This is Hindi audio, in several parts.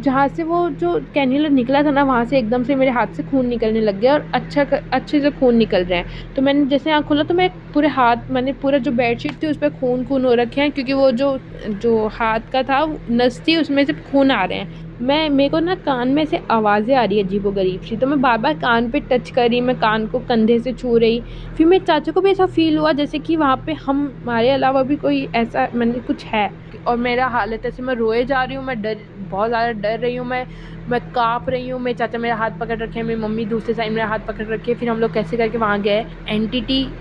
जहाँ से वो जो कैन्यूलर निकला था ना, वहाँ से एकदम से मेरे हाथ से खून निकलने लग गया और अच्छे से खून निकल रहे हैं। तो मैंने जैसे आँख खोला तो मैं पूरे हाथ, मैंने पूरा जो बेडशीट थी उस पर खून हो रखे हैं, क्योंकि वो जो हाथ का था नस थी उसमें से खून आ रहे हैं। मेरे को ना कान में से आवाज़ें आ रही है अजीबो-गरीब सी, तो मैं बार-बार कान पे टच कर रही, मैं कान को कंधे से छू रही। फिर मेरे चाचा को भी ऐसा फ़ील हुआ जैसे कि वहाँ पे हमारे अलावा भी कोई ऐसा मैंने कुछ है, और मेरा हालत ऐसे, मैं रोए जा रही हूँ, मैं बहुत ज़्यादा डर रही हूँ, मैं काँप रही हूँ। मेरे चाचा मेरा हाथ पकड़ रखे हैं, मेरी मम्मी दूसरी साइड मेरा हाथ पकड़ रखी है। फिर हम लोग कैसे करके वहाँ गए।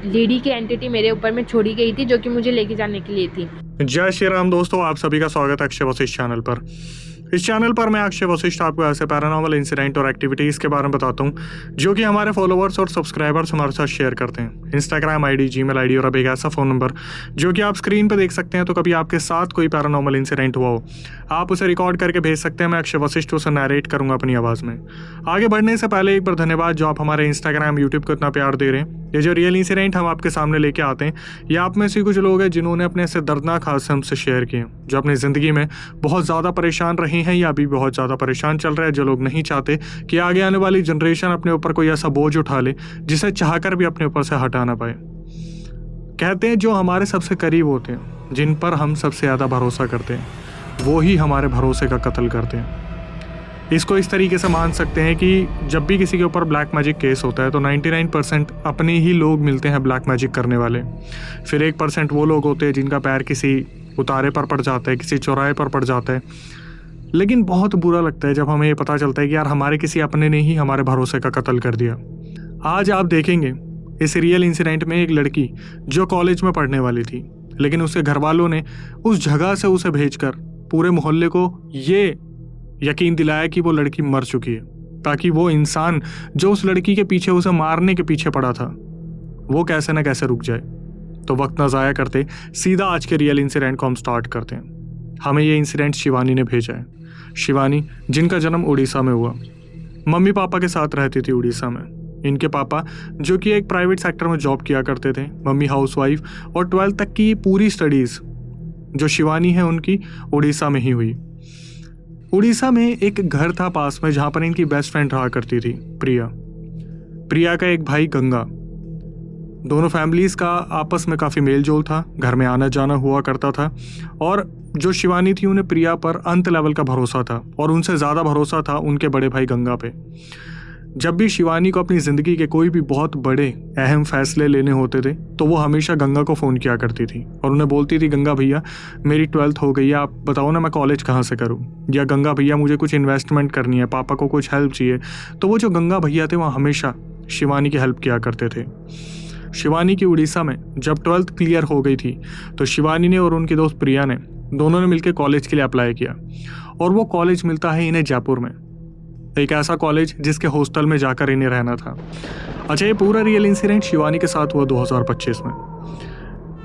लेडी की एंटिटी मेरे ऊपर में छोड़ी गई थी, जो कि मुझे लेके जाने के लिए थी। जय श्री राम दोस्तों, आप सभी का स्वागत है अक्षय वशिष्ठ चैनल पर। इस चैनल पर मैं अक्षय वशिष्ठ आपको ऐसे पैरानॉर्मल इंसिडेंट और एक्टिविटीज़ के बारे में बताता हूँ जो कि हमारे फॉलोअर्स और सब्सक्राइबर्स हमारे साथ शेयर करते हैं। इंस्टाग्राम आईडी, जीमेल आईडी और अब एक ऐसा फ़ोन नंबर जो कि आप स्क्रीन पर देख सकते हैं। तो कभी आपके साथ कोई पैरानॉर्मल इंसिडेंट हुआ हो, आप उसे रिकॉर्ड करके भेज सकते हैं। मैं अक्षय वशिष्ठ उसे नरेट करूँगा अपनी आवाज़ में। आगे बढ़ने से पहले एक बार धन्यवाद जो आप हमारे इंस्टाग्राम, यूट्यूब को इतना प्यार दे रहे हैं। ये जो रियल इंसिडेंट हम आपके सामने लेके आते हैं, ये आप में से कुछ लोग हैं जिन्होंने अपने ऐसे दर्दनाक हादसे हमसे शेयर किए, जो अपनी ज़िंदगी में बहुत ज़्यादा परेशान रहे हैं या अभी बहुत ज़्यादा परेशान चल रहे हैं, जो लोग नहीं चाहते कि आगे आने वाली जनरेशन अपने ऊपर कोई ऐसा बोझ उठा ले जिसे चाहकर भी अपने ऊपर से हटा ना पाए। कहते हैं जो हमारे सबसे करीब होते हैं, जिन पर हम सबसे ज़्यादा भरोसा करते हैं, वो ही हमारे भरोसे का कत्ल करते हैं। इसको इस तरीके से मान सकते हैं कि जब भी किसी के ऊपर ब्लैक मैजिक केस होता है तो 99% अपने ही लोग मिलते हैं ब्लैक मैजिक करने वाले। फिर 1% वो लोग होते हैं जिनका पैर किसी उतारे पर पड़ जाता है, किसी चौराहे पर पड़ जाता है। लेकिन बहुत बुरा लगता है जब हमें ये पता चलता है कि यार हमारे किसी अपने ने ही हमारे भरोसे का कत्ल कर दिया। आज आप देखेंगे इस रियल इंसिडेंट में एक लड़की जो कॉलेज में पढ़ने वाली थी, लेकिन उसके घर वालों ने उस जगह से उसे भेजकर पूरे मोहल्ले को ये यकीन दिलाया कि वो लड़की मर चुकी है, ताकि वो इंसान जो उस लड़की के पीछे, उसे मारने के पीछे पड़ा था, वो कैसे न कैसे रुक जाए। तो वक्त न ज़ाया करते सीधा आज के रियल इंसिडेंट को हम स्टार्ट करते हैं। हमें ये इंसिडेंट शिवानी ने भेजा है। शिवानी, जिनका जन्म उड़ीसा में हुआ, मम्मी पापा के साथ रहती थी उड़ीसा में। इनके पापा जो कि एक प्राइवेट सेक्टर में जॉब किया करते थे, मम्मी हाउसवाइफ, और 12th तक की पूरी स्टडीज़ जो शिवानी है उनकी उड़ीसा में ही हुई। उड़ीसा में एक घर था पास में जहाँ पर इनकी बेस्ट फ्रेंड रहा करती थी, प्रिया का एक भाई गंगा। दोनों फैमिलीज़ का आपस में काफ़ी मेल जोल था, घर में आना जाना हुआ करता था। और जो शिवानी थी उन्हें प्रिया पर अंत लेवल का भरोसा था, और उनसे ज़्यादा भरोसा था उनके बड़े भाई गंगा पे। जब भी शिवानी को अपनी ज़िंदगी के कोई भी बहुत बड़े अहम फैसले लेने होते थे तो वो हमेशा गंगा को फ़ोन किया करती थी और उन्हें बोलती थी, गंगा भैया मेरी 12th हो गई है, आप बताओ ना मैं कॉलेज कहाँ से करूँ, या गंगा भैया मुझे कुछ इन्वेस्टमेंट करनी है, पापा को कुछ हेल्प चाहिए। तो वो जो गंगा भैया थे वो हमेशा शिवानी की हेल्प किया करते थे। शिवानी की उड़ीसा में जब 12th क्लियर हो गई थी तो शिवानी ने और उनकी दोस्त प्रिया ने, दोनों ने मिलकर कॉलेज के लिए अप्लाई किया, और वो कॉलेज मिलता है इन्हें जयपुर में, एक ऐसा कॉलेज जिसके हॉस्टल में जाकर इन्हें रहना था। अच्छा, ये पूरा रियल इंसिडेंट शिवानी के साथ हुआ 2025 में।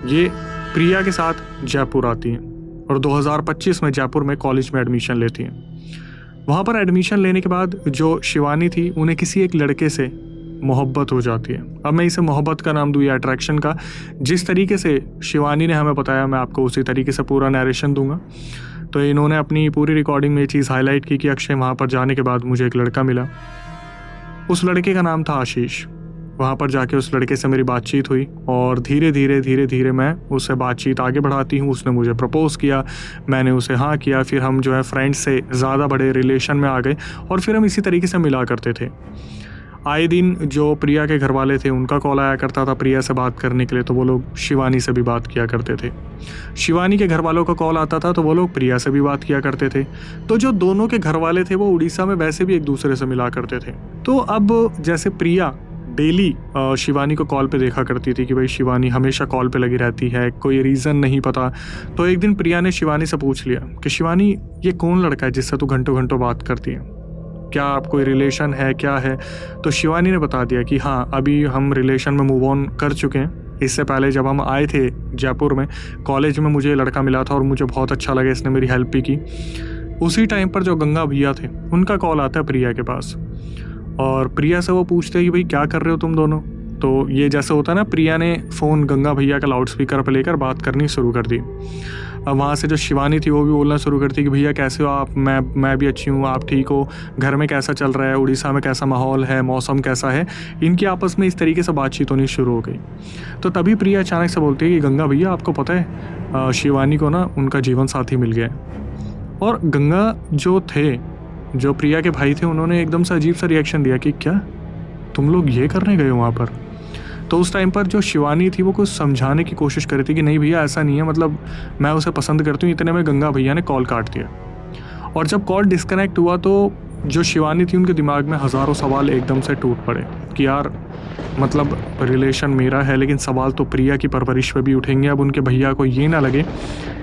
ये प्रिया के साथ जयपुर आती हैं और 2025 में जयपुर में कॉलेज में एडमिशन लेती हैं। वहाँ पर एडमिशन लेने के बाद जो शिवानी थी उन्हें किसी एक लड़के से मोहब्बत हो जाती है। अब मैं इसे मोहब्बत का नाम दूँ या अट्रैक्शन का, जिस तरीके से शिवानी ने हमें बताया मैं आपको उसी तरीके से पूरा नरेशन दूंगा। तो इन्होंने अपनी पूरी रिकॉर्डिंग में ये चीज़ हाईलाइट की कि अक्षय, वहाँ पर जाने के बाद मुझे एक लड़का मिला, उस लड़के का नाम था आशीष। वहाँ पर जाके उस लड़के से मेरी बातचीत हुई और धीरे धीरे मैं उससे बातचीत आगे बढ़ाती हूँ। उसने मुझे प्रपोज़ किया, मैंने उसे हाँ किया। फिर हम जो है फ्रेंड्स से ज़्यादा बड़े रिलेशन में आ गए और फिर हम इसी तरीके से मिला करते थे। आए दिन जो प्रिया के घर वाले थे उनका कॉल आया करता था प्रिया से बात करने के लिए, तो वो लोग शिवानी से भी बात किया करते थे। शिवानी के घर वालों का कॉल आता था तो वो लोग प्रिया से भी बात किया करते थे। तो जो दोनों के घर वाले थे वो उड़ीसा में वैसे भी एक दूसरे से मिला करते थे। तो अब जैसे प्रिया डेली शिवानी को कॉल पे देखा करती थी कि भाई शिवानी हमेशा कॉल पे लगी रहती है, कोई रीज़न नहीं पता। तो एक दिन प्रिया ने शिवानी से पूछ लिया कि शिवानी, ये कौन लड़का है जिससे तू घंटों घंटों बात करती है, क्या आप कोई रिलेशन है, क्या है? तो शिवानी ने बता दिया कि हाँ, अभी हम रिलेशन में मूव ऑन कर चुके हैं। इससे पहले जब हम आए थे जयपुर में कॉलेज में, मुझे लड़का मिला था और मुझे बहुत अच्छा लगा, इसने मेरी हेल्प भी की। उसी टाइम पर जो गंगा भैया थे उनका कॉल आता है प्रिया के पास और प्रिया से वो पूछते हैं कि भाई क्या कर रहे हो तुम दोनों? तो ये जैसे होता है ना, प्रिया ने फ़ोन गंगा भैया का लाउड स्पीकर पर लेकर बात करनी शुरू कर दी। अब वहाँ से जो शिवानी थी वो भी बोलना शुरू करती कि भैया कैसे हो आप, मैं भी अच्छी हूँ, आप ठीक हो, घर में कैसा चल रहा है, उड़ीसा में कैसा माहौल है, मौसम कैसा है। इनकी आपस में इस तरीके से बातचीत होनी शुरू हो गई। तो तभी प्रिया अचानक से बोलती है कि गंगा भैया आपको पता है शिवानी को ना उनका जीवन साथी मिल गया है। और गंगा जो थे, जो प्रिया के भाई थे, उन्होंने एकदम से अजीब सा रिएक्शन दिया कि क्या तुम लोग ये करने गए हो वहाँ पर। तो उस टाइम पर जो शिवानी थी वो कुछ समझाने की कोशिश कर रही थी कि नहीं भैया ऐसा नहीं है, मतलब मैं उसे पसंद करती हूँ। इतने में गंगा भैया ने कॉल काट दिया। और जब कॉल डिस्कनेक्ट हुआ तो जो शिवानी थी उनके दिमाग में हज़ारों सवाल एकदम से टूट पड़े कि यार मतलब रिलेशन मेरा है, लेकिन सवाल तो प्रिया की परवरिश पे भी उठेंगे। अब उनके भैया को ये ना लगे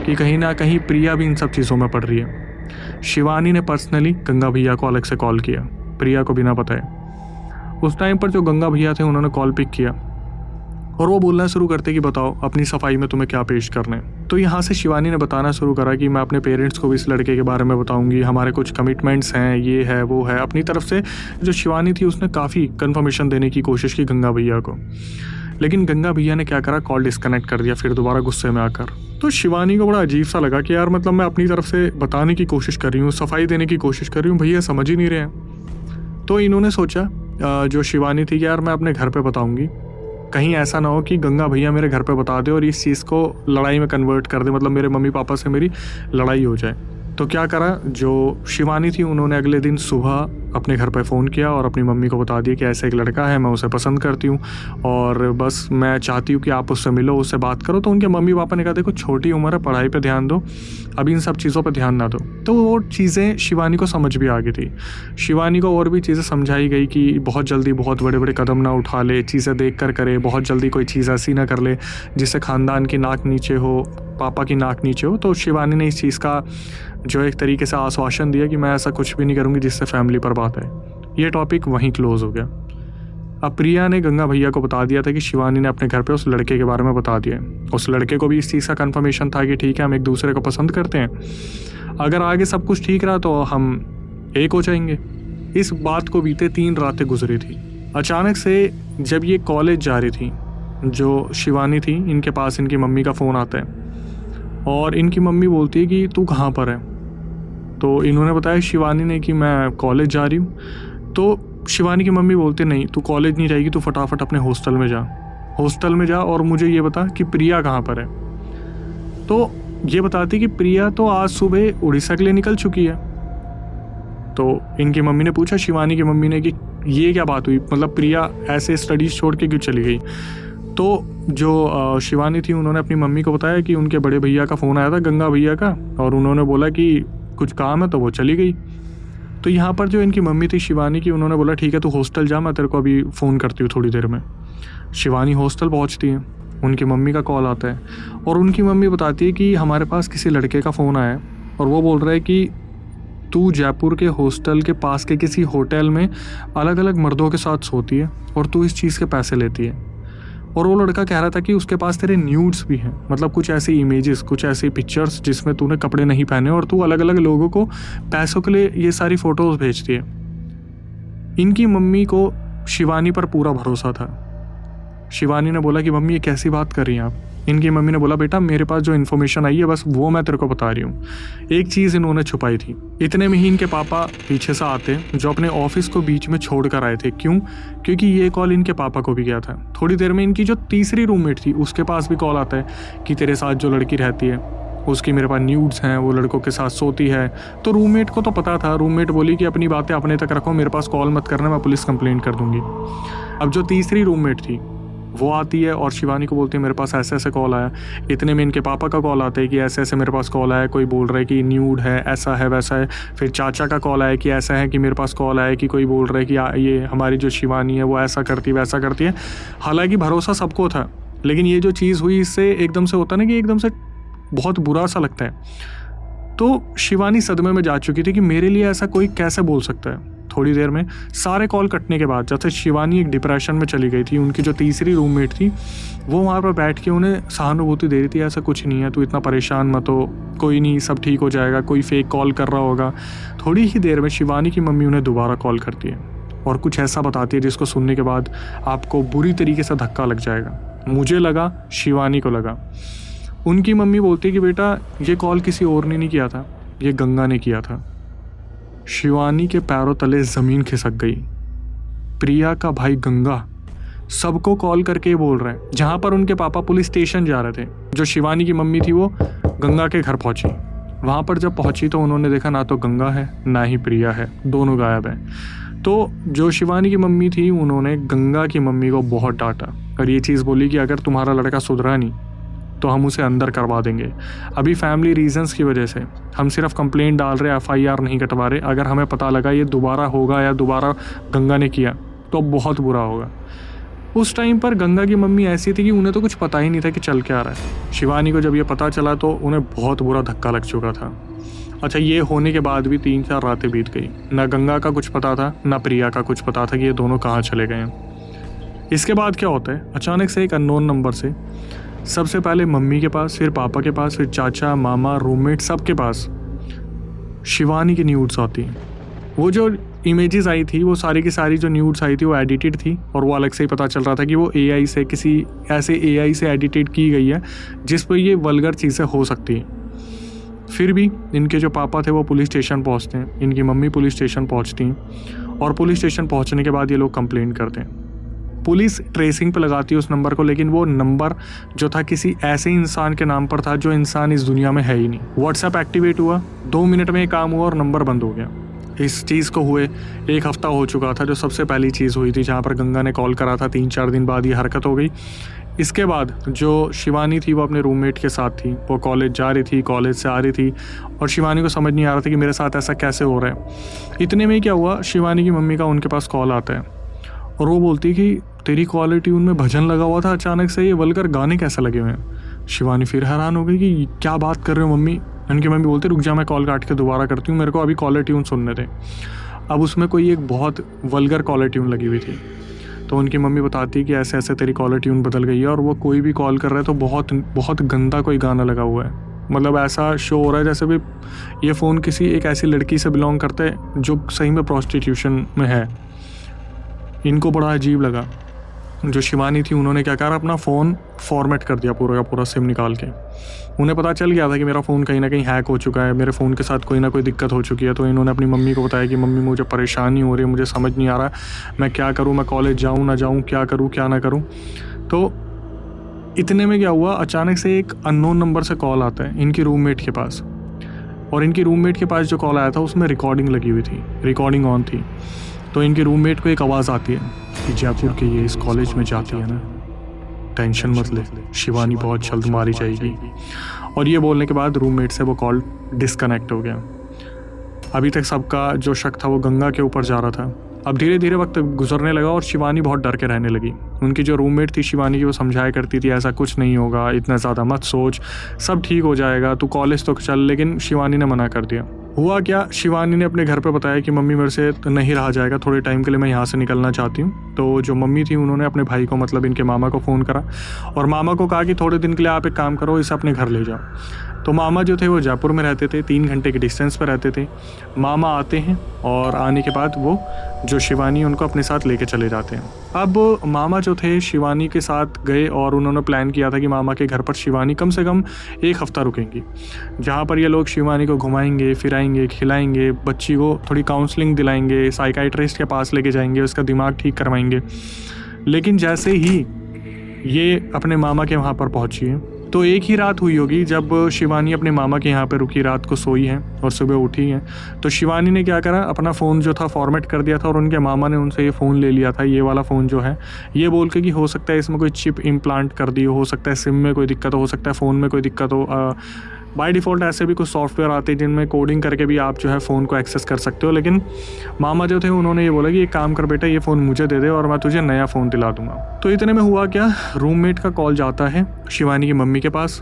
कि कहीं ना कहीं प्रिया भी इन सब चीज़ों में पड़ रही है। शिवानी ने पर्सनली गंगा भैया को अलग से कॉल किया, प्रिया को बिना बताए। उस टाइम पर जो गंगा भैया थे उन्होंने कॉल पिक किया और वो बोलना शुरू करते कि बताओ अपनी सफाई में तुम्हें क्या पेश करना है। तो यहाँ से शिवानी ने बताना शुरू करा कि मैं अपने पेरेंट्स को भी इस लड़के के बारे में बताऊंगी, हमारे कुछ कमिटमेंट्स हैं, ये है वो है। अपनी तरफ से जो शिवानी थी उसने काफ़ी कन्फर्मेशन देने की कोशिश की गंगा भैया को, लेकिन गंगा भैया ने क्या करा, कॉल डिस्कनेक्ट कर दिया फिर दोबारा गुस्से में आकर। तो शिवानी को बड़ा अजीब सा लगा कि यार मतलब मैं अपनी तरफ से बताने की कोशिश कर रही हूँ, सफाई देने की कोशिश कर रही हूँ, भैया समझ ही नहीं रहे हैं। तो इन्होंने सोचा जो शिवानी थी कि यार मैं अपने घर पे बताऊंगी, कहीं ऐसा ना हो कि गंगा भैया मेरे घर पे बता दे और इस चीज़ को लड़ाई में कन्वर्ट कर दे, मतलब मेरे मम्मी पापा से मेरी लड़ाई हो जाए। तो क्या करा, जो शिवानी थी उन्होंने अगले दिन सुबह अपने घर पे फ़ोन किया और अपनी मम्मी को बता दिया कि ऐसे एक लड़का है, मैं उसे पसंद करती हूँ और बस मैं चाहती हूँ कि आप उससे मिलो, उससे बात करो। तो उनके मम्मी पापा ने कहा देखो छोटी उम्र है, पढ़ाई पे ध्यान दो, अभी इन सब चीज़ों पे ध्यान ना दो। तो वो चीज़ें शिवानी को समझ भी आ गई थी। शिवानी को और भी चीज़ें समझाई गई कि बहुत जल्दी बहुत बड़े बड़े कदम ना उठा ले, चीज़ें देख कर करे, बहुत जल्दी कोई चीज़ ऐसी ना कर ले जिससे ख़ानदान की नाक नीचे हो, पापा की नाक नीचे हो। तो शिवानी ने इस चीज़ का जो एक तरीके से आश्वासन दिया कि मैं ऐसा कुछ भी नहीं करूँगी जिससे फैमिली पर बात है। ये टॉपिक वहीं क्लोज हो गया। अब प्रिया ने गंगा भैया को बता दिया था कि शिवानी ने अपने घर पे उस लड़के के बारे में बता दिया है। उस लड़के को भी इस चीज़ का कन्फर्मेशन था कि ठीक है हम एक दूसरे को पसंद करते हैं, अगर आगे सब कुछ ठीक रहा तो हम एक हो जाएंगे। इस बात को बीते 3 रातें गुजरी थी। अचानक से जब ये कॉलेज जा रही थी, जो शिवानी थी, इनके पास इनकी मम्मी का फ़ोन आता है और इनकी मम्मी बोलती है कि तू कहाँ पर है। तो इन्होंने बताया शिवानी ने कि मैं कॉलेज जा रही हूँ। तो शिवानी की मम्मी बोलते नहीं तू कॉलेज नहीं जाएगी, तू फटाफट अपने हॉस्टल में जा और मुझे ये बता कि प्रिया कहाँ पर है। तो ये बताती कि प्रिया तो आज सुबह उड़ीसा के लिए निकल चुकी है। तो इनकी मम्मी ने पूछा शिवानी की मम्मी ने कि ये क्या बात हुई, मतलब प्रिया ऐसे स्टडीज़ छोड़ के क्यों चली गई। तो जो शिवानी थी उन्होंने अपनी मम्मी को बताया कि उनके बड़े भैया का फ़ोन आया था, गंगा भैया का, और उन्होंने बोला कि कुछ काम है तो वो चली गई। तो यहाँ पर जो इनकी मम्मी थी शिवानी की, उन्होंने बोला ठीक है तू हॉस्टल जा, मैं तेरे को अभी फ़ोन करती हूँ थोड़ी देर में। शिवानी हॉस्टल पहुँचती है, उनकी मम्मी का कॉल आता है और उनकी मम्मी बताती है कि हमारे पास किसी लड़के का फ़ोन आया है और वो बोल रहा है कि तू जयपुर के हॉस्टल के पास के किसी होटल में अलग अलग मर्दों के साथ सोती है और तू इस चीज़ के पैसे लेती है। और वो लड़का कह रहा था कि उसके पास तेरे न्यूड्स भी हैं, मतलब कुछ ऐसी इमेजेस, कुछ ऐसी पिक्चर्स जिसमें तूने कपड़े नहीं पहने और तू अलग अलग लोगों को पैसों के लिए ये सारी फ़ोटोज़ भेजती है। इनकी मम्मी को शिवानी पर पूरा भरोसा था। शिवानी ने बोला कि मम्मी ये कैसी बात कर रही हैं आप। इनकी मम्मी ने बोला बेटा मेरे पास जो इन्फॉर्मेशन आई है बस वो मैं तेरे को बता रही हूँ, एक चीज़ इन्होंने छुपाई थी। इतने में ही इनके पापा पीछे से आते जो अपने ऑफिस को बीच में छोड़ कर आए थे। क्यों? क्योंकि ये कॉल इनके पापा को भी गया था। थोड़ी देर में इनकी जो तीसरी रूममेट थी उसके पास भी कॉल आता है कि तेरे साथ जो लड़की रहती है उसकी मेरे पास न्यूड्स हैं, वो लड़कों के साथ सोती है। तो रूममेट को तो पता था, रूममेट बोली कि अपनी बातें अपने तक रखो, मेरे पास कॉल मत करना, मैं पुलिस कंप्लेंट कर दूंगी। अब जो तीसरी रूममेट थी वो आती है और शिवानी को बोलती है मेरे पास ऐसे ऐसे कॉल आया। इतने में इनके पापा का कॉल आता है कि ऐसे ऐसे मेरे पास कॉल आया, कोई बोल रहा है कि न्यूड है, ऐसा है वैसा है। फिर चाचा का कॉल आया कि ऐसा है कि मेरे पास कॉल आया कि कोई बोल रहा है कि ये हमारी जो शिवानी है वो ऐसा करती है वैसा करती है। हालांकि भरोसा सबको था, लेकिन ये जो चीज़ हुई इससे एकदम से होता ना कि एकदम से बहुत बुरा सा लगता है। तो शिवानी सदमे में जा चुकी थी कि मेरे लिए ऐसा कोई कैसे बोल सकता है। थोड़ी देर में सारे कॉल कटने के बाद जैसे शिवानी एक डिप्रेशन में चली गई थी, उनकी जो तीसरी रूममेट थी वो वहाँ पर बैठ के उन्हें सहानुभूति दे रही थी, ऐसा कुछ नहीं है, तू इतना परेशान मत हो, कोई नहीं, सब ठीक हो जाएगा, कोई फेक कॉल कर रहा होगा। थोड़ी ही देर में शिवानी की मम्मी उन्हें दोबारा कॉल करती है और कुछ ऐसा बताती है जिसको सुनने के बाद आपको बुरी तरीके से धक्का लग जाएगा। मुझे लगा, शिवानी को लगा। उनकी मम्मी बोलती है कि बेटा ये कॉल किसी और ने नहीं किया था, ये गंगा ने किया था। शिवानी के पैरों तले ज़मीन खिसक गई। प्रिया का भाई गंगा सबको कॉल करके बोल रहे हैं। जहाँ पर उनके पापा पुलिस स्टेशन जा रहे थे, जो शिवानी की मम्मी थी वो गंगा के घर पहुंची। वहाँ पर जब पहुंची तो उन्होंने देखा ना तो गंगा है ना ही प्रिया है, दोनों गायब हैं। तो जो शिवानी की मम्मी थी उन्होंने गंगा की मम्मी को बहुत डांटा और ये चीज़ बोली कि अगर तुम्हारा लड़का सुधरा नहीं तो हम उसे अंदर करवा देंगे। अभी फैमिली रीजंस की वजह से हम सिर्फ कंप्लेंट डाल रहे, FIR नहीं कटवा रहे। अगर हमें पता लगा ये दोबारा होगा या दोबारा गंगा ने किया तो बहुत बुरा होगा। उस टाइम पर गंगा की मम्मी ऐसी थी कि उन्हें तो कुछ पता ही नहीं था कि चल क्या रहा है। शिवानी को जब ये पता चला तो उन्हें बहुत बुरा धक्का लग चुका था। अच्छा, ये होने के बाद भी 3-4 रातें बीत गई। ना गंगा का कुछ पता था ना प्रिया का कुछ पता था कि ये दोनों कहाँ चले गए हैं। इसके बाद क्या होता है, अचानक से एक अननोन नंबर से सबसे पहले मम्मी के पास, फिर पापा के पास, फिर चाचा, मामा, रूममेट, सबके पास शिवानी की न्यूड्स आती हैं। वो जो इमेजेस आई थी, वो सारी की सारी जो न्यूड्स आई थी वो एडिटेड थी और वो अलग से ही पता चल रहा था कि वो AI से, किसी ऐसे AI से एडिटेड की गई है जिस पर ये वल्गर चीज़ें हो सकती हैं। फिर भी इनके जो पापा थे वो पुलिस स्टेशन पहुंचते हैं, इनकी मम्मी पुलिस स्टेशन पहुंचती हैं और पुलिस स्टेशन पहुंचने के बाद ये लोग कंप्लेन करते हैं। पुलिस ट्रेसिंग पे लगाती है उस नंबर को, लेकिन वो नंबर जो था किसी ऐसे इंसान के नाम पर था जो इंसान इस दुनिया में है ही नहीं। व्हाट्सएप एक्टिवेट हुआ, 2 मिनट में ये काम हुआ और नंबर बंद हो गया। इस चीज़ को हुए 1 हफ्ता हो चुका था, जो सबसे पहली चीज़ हुई थी जहाँ पर गंगा ने कॉल करा था। 3-4 दिन बाद ये हरकत हो गई। इसके बाद जो शिवानी थी वो अपने रूममेट के साथ थी, वो कॉलेज जा रही थी, कॉलेज से आ रही थी और शिवानी को समझ नहीं आ रहा था कि मेरे साथ ऐसा कैसे हो रहा है। इतने में क्या हुआ, शिवानी की मम्मी का उनके पास कॉल आता है और वो बोलती है कि तेरी कॉलर ट्यून में भजन लगा हुआ था, अचानक से ये वल्गर गाने कैसे लगे हुए हैं। शिवानी फिर हैरान हो गई कि क्या बात कर रहे हो मम्मी। उनकी मम्मी बोलती रुक जा, मैं कॉल काट के दोबारा करती हूँ, मेरे को अभी कॉलर ट्यून सुनने थे। अब उसमें कोई एक बहुत वल्गर कॉलर ट्यून लगी हुई थी। तो उनकी मम्मी बताती है कि ऐसे ऐसे तेरी कॉलर ट्यून बदल गई है और वो कोई भी कॉल कर रहा है तो बहुत बहुत गंदा कोई गाना लगा हुआ है। मतलब ऐसा शो हो रहा है जैसे भी ये फ़ोन किसी एक ऐसी लड़की से बिलोंग करता है जो सही में प्रोस्टिट्यूशन में है। इनको बड़ा अजीब लगा। जो शिवानी थी उन्होंने क्या करा, अपना फ़ोन फॉर्मेट कर दिया, पूरा का पूरा सिम निकाल के। उन्हें पता चल गया था कि मेरा फ़ोन कहीं ना कहीं हैक हो चुका है, मेरे फ़ोन के साथ कोई ना कोई दिक्कत हो चुकी है। तो इन्होंने अपनी मम्मी को बताया कि मम्मी मुझे परेशानी हो रही है, मुझे समझ नहीं आ रहा मैं क्या करूँ, मैं कॉलेज जाऊँ ना जाऊँ, क्या करूँ क्या ना करूँ। तो इतने में क्या हुआ, अचानक से एक अननोन नंबर से कॉल आता है इनकी रूममेट के पास। और इनकी रूममेट के पास जो कॉल आया था उसमें रिकॉर्डिंग लगी हुई थी, रिकॉर्डिंग ऑन थी। तो इनके रूममेट को एक आवाज़ आती है कि जयपुर के ये इस कॉलेज में जाती है ना, टेंशन मत ले, शिवानी बहुत जल्द मारी जाएगी। और ये बोलने के बाद रूममेट से वो कॉल डिस्कनेक्ट हो गया। अभी तक सबका जो शक था वो गंगा के ऊपर जा रहा था। अब धीरे धीरे वक्त गुजरने लगा और शिवानी बहुत डर के रहने लगी। उनकी जो रूममेट थी शिवानी की, वो समझाया करती थी ऐसा कुछ नहीं होगा, इतना ज़्यादा मत सोच, सब ठीक हो जाएगा, तू कॉलेज तो चल। लेकिन शिवानी ने मना कर दिया। हुआ क्या, शिवानी ने अपने घर पे बताया कि मम्मी मेरे से नहीं रहा जाएगा, थोड़े टाइम के लिए मैं यहाँ से निकलना चाहती हूँ। तो जो मम्मी थी उन्होंने अपने भाई को, मतलब इनके मामा को फ़ोन करा और मामा को कहा कि थोड़े दिन के लिए आप एक काम करो, इसे अपने घर ले जाओ। तो मामा जो थे वो जयपुर में रहते थे, 3 घंटे के डिस्टेंस पर रहते थे। मामा आते हैं और आने के बाद वो जो शिवानी उनको अपने साथ लेके चले जाते हैं। अब मामा जो थे शिवानी के साथ गए और उन्होंने प्लान किया था कि मामा के घर पर शिवानी कम से कम 1 हफ्ता रुकेंगी, जहाँ पर ये लोग शिवानी को घुमाएंगे, फिराएंगे, खिलाएंगे, बच्ची को थोड़ी काउंसलिंग दिलाएंगे, साइकाइट्रिस्ट के पास लेके जाएंगे, उसका दिमाग ठीक करवाएंगे। लेकिन जैसे ही ये अपने मामा के वहाँ पर पहुँची है तो एक ही रात हुई होगी जब शिवानी अपने मामा के यहाँ पे रुकी, रात को सोई है और सुबह उठी है। तो शिवानी ने क्या करा, अपना फ़ोन जो था फॉर्मेट कर दिया था और उनके मामा ने उनसे ये फ़ोन ले लिया था, ये वाला फ़ोन जो है, ये बोल के कि हो सकता है इसमें कोई चिप इम्प्लांट कर दी हो सकता है सिम में कोई दिक्कत हो सकता है फ़ोन में कोई दिक्कत हो। बाय डिफ़ॉल्ट ऐसे भी कुछ सॉफ्टवेयर आते हैं जिनमें कोडिंग करके भी आप जो है फ़ोन को एक्सेस कर सकते हो। लेकिन मामा जो थे उन्होंने ये बोला कि एक काम कर बेटा, ये फ़ोन मुझे दे दे और मैं तुझे नया फ़ोन दिला दूँगा। तो इतने में हुआ क्या, रूममेट का कॉल जाता है शिवानी की मम्मी के पास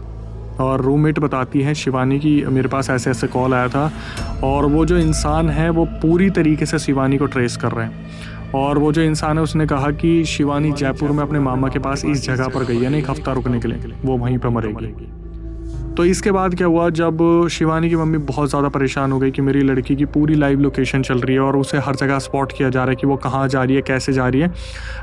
और रूममेट बताती है शिवानी की मेरे पास ऐसे ऐसे कॉल आया था और वो जो इंसान है वो पूरी तरीके से शिवानी को ट्रेस कर रहे हैं। और वो जो इंसान है उसने कहा कि शिवानी जयपुर में अपने मामा के पास इस जगह पर गई है ना 1 हफ्ता रुकने के लिए, वो वहीं पर मरेगी। तो इसके बाद क्या हुआ, जब शिवानी की मम्मी बहुत ज़्यादा परेशान हो गई कि मेरी लड़की की पूरी लाइव लोकेशन चल रही है और उसे हर जगह स्पॉट किया जा रहा है कि वो कहाँ जा रही है, कैसे जा रही है,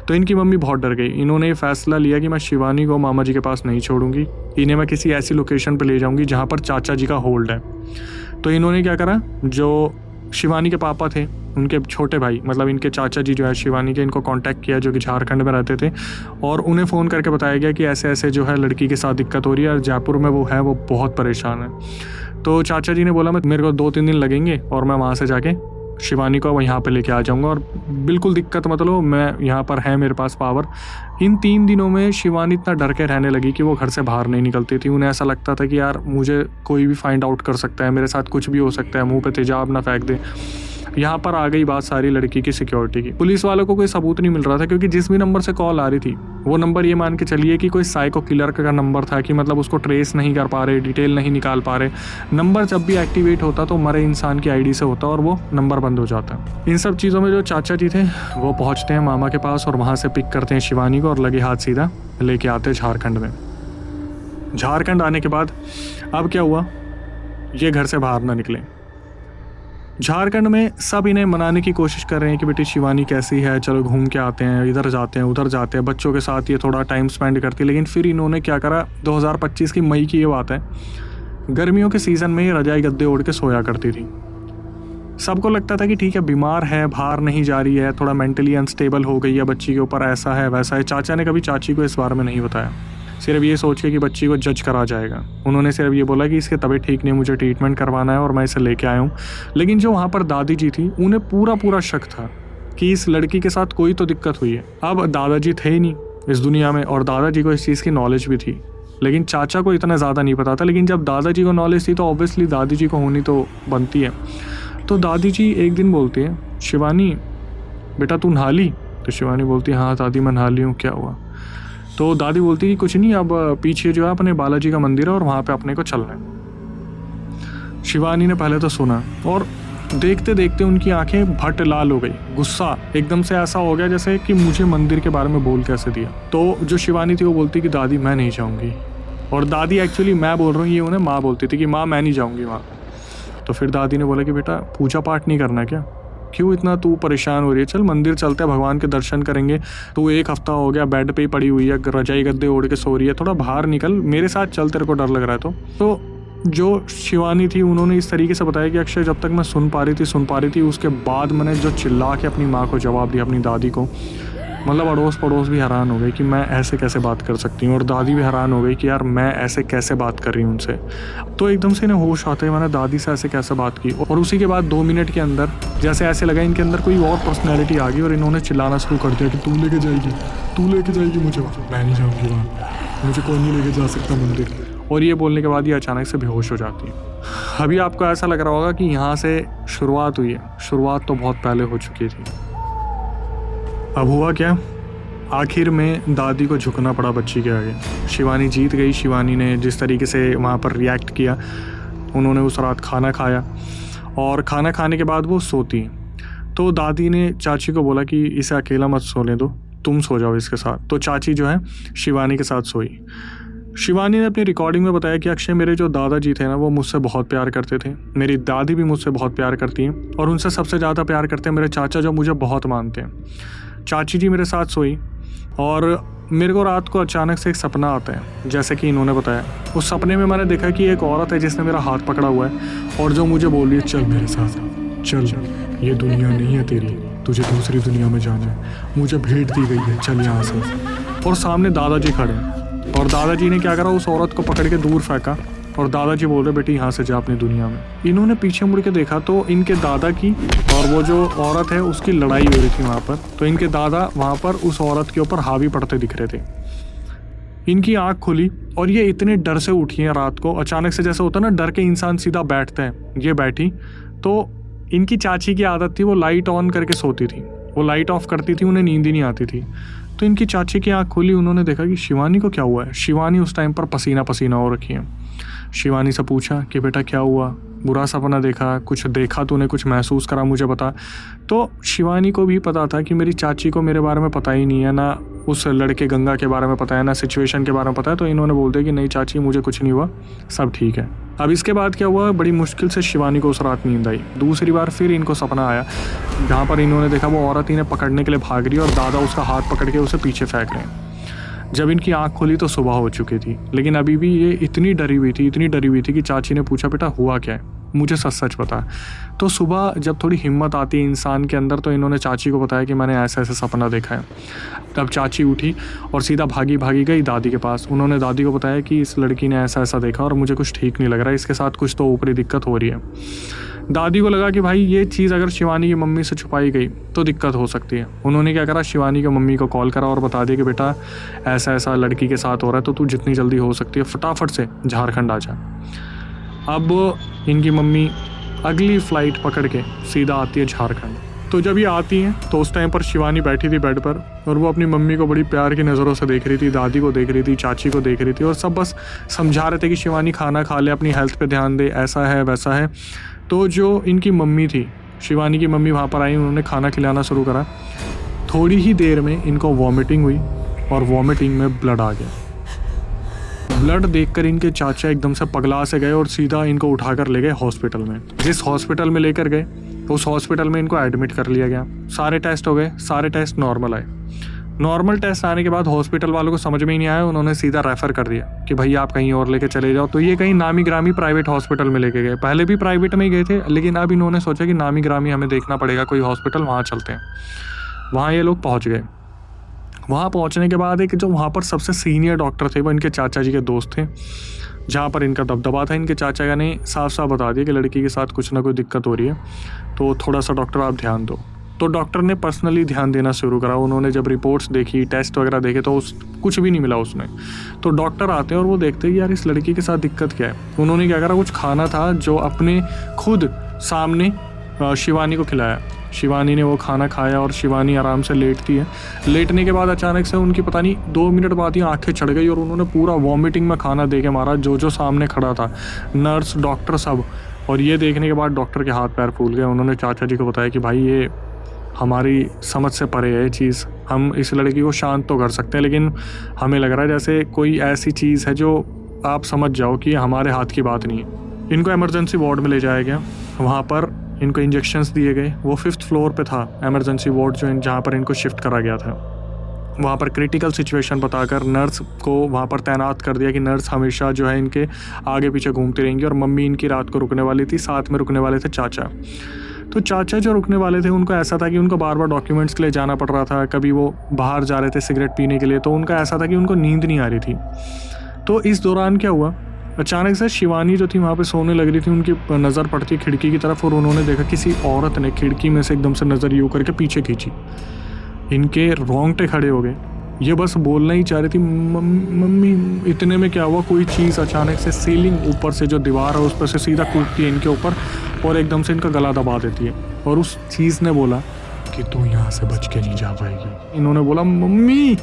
तो इनकी मम्मी बहुत डर गई। इन्होंने ये फैसला लिया कि मैं शिवानी को मामा जी के पास नहीं छोड़ूंगी, इन्हें मैं किसी ऐसी लोकेशन पर ले जाऊँगी जहाँ पर चाचा जी का होल्ड है। तो इन्होंने क्या करा, जो शिवानी के पापा थे उनके छोटे भाई, मतलब इनके चाचा जी जो है शिवानी के, इनको कांटेक्ट किया जो कि झारखंड में रहते थे, और उन्हें फ़ोन करके बताया गया कि ऐसे ऐसे जो है लड़की के साथ दिक्कत हो रही है और जयपुर में वो है, वो बहुत परेशान है। तो चाचा जी ने बोला मैं मेरे को 2-3 दिन लगेंगे और मैं वहाँ से जाके शिवानी को यहाँ पे लेके आ जाऊँगा, और बिल्कुल दिक्कत मतलब मैं यहाँ पर है मेरे पास पावर। इन 3 दिनों में शिवानी इतना डर के रहने लगी कि वो घर से बाहर नहीं निकलती थी। उन्हें ऐसा लगता था कि यार मुझे कोई भी फाइंड आउट कर सकता है, मेरे साथ कुछ भी हो सकता है, मुंह पे तेजाब ना फेंक दे। यहाँ पर आ गई बात सारी लड़की की सिक्योरिटी की। पुलिस वालों को कोई सबूत नहीं मिल रहा था, क्योंकि जिस भी नंबर से कॉल आ रही थी वो नंबर ये मान के चलिए कि कोई साइको किलर का नंबर था, कि मतलब उसको ट्रेस नहीं कर पा रहे, डिटेल नहीं निकाल पा रहे। नंबर जब भी एक्टिवेट होता तो मरे इंसान की आईडी से होता और वो नंबर बंद हो जाता। इन सब चीज़ों में जो चाचा जी थे वो पहुँचते हैं मामा के पास और वहाँ से पिक करते हैं शिवानी को और लगे हाथ सीधा लेके आते झारखंड में। झारखंड आने के बाद अब क्या हुआ, ये घर से बाहर ना निकले। झारखंड में सब इन्हें मनाने की कोशिश कर रहे हैं कि बेटी शिवानी कैसी है, चलो घूम के आते हैं, इधर जाते हैं उधर जाते हैं, बच्चों के साथ ये थोड़ा टाइम स्पेंड करती है। लेकिन फिर इन्होंने क्या करा, 2025 की मई की ये बात है, गर्मियों के सीज़न में ये रजाई गद्दे ओढ़ के सोया करती थी। सबको लगता था कि ठीक है बीमार है, बाहर नहीं जा रही है, थोड़ा मेंटली अनस्टेबल हो गई है, बच्ची के ऊपर ऐसा है वैसा है। चाचा ने कभी चाची को इस बारे में नहीं बताया, सिर्फ ये सोच के कि बच्ची को जज करा जाएगा। उन्होंने सिर्फ ये बोला कि इसके तबीयत ठीक नहीं, मुझे ट्रीटमेंट करवाना है और मैं इसे लेके आया हूँ। लेकिन जो वहाँ पर दादी जी थी उन्हें पूरा शक था कि इस लड़की के साथ कोई तो दिक्कत हुई है। अब दादाजी थे ही नहीं इस दुनिया में और दादाजी को इस चीज़ की नॉलेज भी थी, लेकिन चाचा को इतना ज़्यादा नहीं पता था। लेकिन जब दादाजी को नॉलेज थी तो ऑब्वियसली दादी जी को होनी तो बनती है। तो दादी जी एक दिन बोलती है, शिवानी बेटा तू नहा ली? तो शिवानी बोलती है हाँ दादी मैं नहा ली हूँ, क्या हुआ? तो दादी बोलती है कि कुछ नहीं, अब पीछे जो है अपने बालाजी का मंदिर है और वहाँ पे अपने को चलना है। शिवानी ने पहले तो सुना और देखते देखते उनकी आंखें भट लाल हो गई, गुस्सा एकदम से ऐसा हो गया जैसे कि मुझे मंदिर के बारे में बोल कैसे दिया। तो जो शिवानी थी वो बोलती कि दादी मैं नहीं जाऊँगी, और दादी एक्चुअली मैं बोल रहा हूँ, ये उन्हें माँ बोलती थी कि माँ मैं नहीं जाऊँगी वहाँ। तो फिर दादी ने बोला कि बेटा पूजा पाठ नहीं करना क्या, क्यों इतना तू परेशान हो रही है, चल मंदिर चलते हैं, भगवान के दर्शन करेंगे। तू 1 हफ्ता हो गया बेड पे ही पड़ी हुई है, रजाई गद्दे ओढ़ के सो रही है, थोड़ा बाहर निकल, मेरे साथ चल, तेरे को डर लग रहा है। तो जो शिवानी थी उन्होंने इस तरीके से बताया कि अक्षय जब तक मैं सुन पा रही थी, उसके बाद मैंने जो चिल्ला के अपनी माँ को जवाब दिया, अपनी दादी को, मतलब अड़ोस पड़ोस भी हैरान हो गई कि मैं ऐसे कैसे बात कर सकती हूँ, और दादी भी हैरान हो गई कि यार मैं ऐसे कैसे बात कर रही हूँ उनसे। तो एकदम से इन्हें होश आते ही मैंने दादी से ऐसे कैसे बात की, और उसी के बाद 2 मिनट के अंदर जैसे ऐसे लगा इनके अंदर कोई और पर्सनैलिटी आ गई और इन्होंने चिल्लाना शुरू कर दिया कि तू लेके जाएगी मुझे, मैं नहीं जाऊँगी वहाँ, मुझे कोई नहीं लेके जा सकता मंदिर। और ये बोलने के बाद ये अचानक से बेहोश हो जाती है। अभी आपको ऐसा लग रहा होगा कि यहाँ से शुरुआत हुई है, शुरुआत तो बहुत पहले हो चुकी थी। अब हुआ क्या, आखिर में दादी को झुकना पड़ा बच्ची के आगे। शिवानी जीत गई। शिवानी ने जिस तरीके से वहाँ पर रिएक्ट किया, उन्होंने उस रात खाना खाया और खाना खाने के बाद वो सोती। तो दादी ने चाची को बोला कि इसे अकेला मत सोने दो, तुम सो जाओ इसके साथ। तो चाची जो है शिवानी के साथ सोई। शिवानी ने अपनी रिकॉर्डिंग में बताया कि अक्षय मेरे जो दादाजी थे ना वो मुझसे बहुत प्यार करते थे, मेरी दादी भी मुझसे बहुत प्यार करती हैं, और उनसे सबसे ज़्यादा प्यार करते हैं मेरे चाचा जो मुझे बहुत मानते हैं। चाची जी मेरे साथ सोई और मेरे को रात को अचानक से एक सपना आता है, जैसे कि इन्होंने बताया। उस सपने में मैंने देखा कि एक औरत है जिसने मेरा हाथ पकड़ा हुआ है और जो मुझे बोल रही है चल मेरे साथ, चल ये दुनिया नहीं है तेरी, तुझे दूसरी दुनिया में जाना है, मुझे भेंट दी गई है, चल यहाँ से। और सामने दादाजी खड़े हैं और दादाजी ने क्या करा, उस औरत को पकड़ के दूर फेंका और दादाजी बोल रहे बेटी यहाँ से जा अपनी दुनिया में। इन्होंने पीछे मुड़ के देखा तो इनके दादा की और वो जो औरत है उसकी लड़ाई हो रही थी वहाँ पर। तो इनके दादा वहाँ पर उस औरत के ऊपर हावी पड़ते दिख रहे थे। इनकी आँख खुली और ये इतने डर से उठी हैं रात को, अचानक से जैसे होता है ना डर के इंसान सीधा बैठते हैं, ये बैठी। तो इनकी चाची की आदत थी वो लाइट ऑन करके सोती थी, वो लाइट ऑफ करती थी, उन्हें नींद ही नहीं आती थी। तो इनकी चाची की आँख खुली, उन्होंने देखा कि शिवानी को क्या हुआ है। शिवानी उस टाइम पर पसीना पसीना हो रखी है। शिवानी से पूछा कि बेटा क्या हुआ, बुरा सपना देखा, कुछ देखा तूने, कुछ महसूस करा, मुझे बता। तो शिवानी को भी पता था कि मेरी चाची को मेरे बारे में पता ही नहीं है, ना उस लड़के गंगा के बारे में पता है ना सिचुएशन के बारे में पता है। तो इन्होंने बोल दिया कि नहीं चाची मुझे कुछ नहीं हुआ, सब ठीक है। अब इसके बाद क्या हुआ, बड़ी मुश्किल से शिवानी को उस रात नींद आई। दूसरी बार फिर इनको सपना आया जहाँ पर इन्होंने देखा वो औरत इन्हें पकड़ने के लिए भाग रही है और दादा उसका हाथ पकड़ के उसे पीछे फेंक रहे हैं। जब इनकी आंख खोली तो सुबह हो चुकी थी, लेकिन अभी भी ये इतनी डरी हुई थी कि चाची ने पूछा बेटा हुआ क्या है, मुझे सच सच पता। तो सुबह जब थोड़ी हिम्मत आती है इंसान के अंदर तो इन्होंने चाची को बताया कि मैंने ऐसा ऐसा सपना देखा है। तब चाची उठी और सीधा भागी गई दादी के पास। उन्होंने दादी को बताया कि इस लड़की ने ऐसा ऐसा देखा और मुझे कुछ ठीक नहीं लग रहा है, इसके साथ कुछ तो ऊपरी दिक्कत हो रही है। दादी को लगा कि भाई ये चीज़ अगर शिवानी की मम्मी से छुपाई गई तो दिक्कत हो सकती है। उन्होंने क्या करा, शिवानी की मम्मी को कॉल करा और बता दिया कि बेटा ऐसा ऐसा लड़की के साथ हो रहा है, तो तू जितनी जल्दी हो सकती है फटाफट से झारखंड आ जा। अब इनकी मम्मी अगली फ़्लाइट पकड़ के सीधा आती है झारखंड। तो जब ये आती हैं तो उस टाइम पर शिवानी बैठी थी बेड पर और वो अपनी मम्मी को बड़ी प्यार की नज़रों से देख रही थी, दादी को देख रही थी, चाची को देख रही थी और सब बस समझा रहे थे कि शिवानी खाना खा ले, अपनी हेल्थ पे ध्यान दे, ऐसा है वैसा है। तो जो इनकी मम्मी थी, शिवानी की मम्मी वहाँ पर आई, उन्होंने खाना खिलाना शुरू करा। थोड़ी ही देर में इनको वॉमिटिंग हुई और वॉमिटिंग में ब्लड आ गया। ब्लड देखकर इनके चाचा एकदम से पगला से गए और सीधा इनको उठाकर ले गए हॉस्पिटल में। जिस हॉस्पिटल में लेकर गए उस हॉस्पिटल में इनको एडमिट कर लिया गया। सारे टेस्ट हो गए, सारे टेस्ट नॉर्मल आए। नॉर्मल टेस्ट आने के बाद हॉस्पिटल वालों को समझ में ही नहीं आया, उन्होंने सीधा रेफ़र कर दिया कि भाई आप कहीं और लेके चले जाओ। तो ये कहीं नामी ग्रामी प्राइवेट हॉस्पिटल में लेके गए। पहले भी प्राइवेट में ही गए थे, लेकिन अब इन्होंने सोचा कि नामी ग्रामी हमें देखना पड़ेगा कोई हॉस्पिटल, वहाँ चलते हैं। वहाँ ये लोग पहुँच गए। वहाँ पहुँचने के बाद एक जो वहाँ पर सबसे सीनियर डॉक्टर थे वो इनके चाचा जी के दोस्त थे, जहाँ पर इनका दबदबा था। इनके चाचा ने साफ साफ बता दिया कि लड़की के साथ कुछ ना कुछ दिक्कत हो रही है, तो थोड़ा सा डॉक्टर आप ध्यान दो। तो डॉक्टर ने पर्सनली ध्यान देना शुरू करा। उन्होंने जब रिपोर्ट्स देखी, टेस्ट वगैरह देखे तो कुछ भी नहीं मिला उसमें। तो डॉक्टर आते हैं और वो देखते हैं कि यार इस लड़की के साथ दिक्कत क्या है। उन्होंने क्या करा, कुछ खाना था जो अपने खुद सामने शिवानी को खिलाया। शिवानी ने वो खाना खाया और शिवानी आराम से लेटती है। लेटने के बाद अचानक से उनकी पता नहीं 2 मिनट बाद ही आंखें चढ़ गई और उन्होंने पूरा वॉमिटिंग में खाना दे के मारा, जो सामने खड़ा था, नर्स, डॉक्टर, सब। और ये देखने के बाद डॉक्टर के हाथ पैर फूल गए। उन्होंने चाचा जी को बताया कि भाई ये हमारी समझ से परे है ये चीज़, हम इस लड़की को शांत तो कर सकते हैं, लेकिन हमें लग रहा है जैसे कोई ऐसी चीज़ है जो आप समझ जाओ कि हमारे हाथ की बात नहीं है। इनको इमरजेंसी वार्ड में ले जाया गया। वहाँ पर इनको इंजेक्शंस दिए गए। वो 5th फ्लोर पे था इमरजेंसी वार्ड जहाँ पर इनको शिफ्ट करा गया था। वहाँ पर क्रिटिकल सिचुएशन बताकर नर्स को वहाँ पर तैनात कर दिया कि नर्स हमेशा जो है इनके आगे पीछे घूमती रहेंगी। और मम्मी इनकी रात को रुकने वाली थी, साथ में रुकने वाले थे चाचा। तो चाचा जो रुकने वाले थे उनको ऐसा था कि उनको बार बार डॉक्यूमेंट्स के लिए जाना पड़ रहा था, कभी वो बाहर जा रहे थे सिगरेट पीने के लिए, तो उनका ऐसा था कि उनको नींद नहीं आ रही थी। तो इस दौरान क्या हुआ, अचानक से शिवानी जो थी वहाँ पे सोने लग रही थी, उनकी नज़र पड़ती खिड़की की तरफ और उन्होंने देखा किसी औरत ने खिड़की में से एकदम से नज़र यूँ करके पीछे खींची। इनके रोंगटे खड़े हो गए। ये बस बोलना ही चाह रही थी मम्मी। इतने में क्या हुआ, कोई चीज़ अचानक से सीलिंग ऊपर से जो दीवार है उस पर से सीधा कूदती है इनके ऊपर और एकदम से इनका गला दबा देती है। और उस चीज़ ने बोला कि तू यहाँ से बच के नहीं जा पाएगी। इन्होंने बोला मम्मी।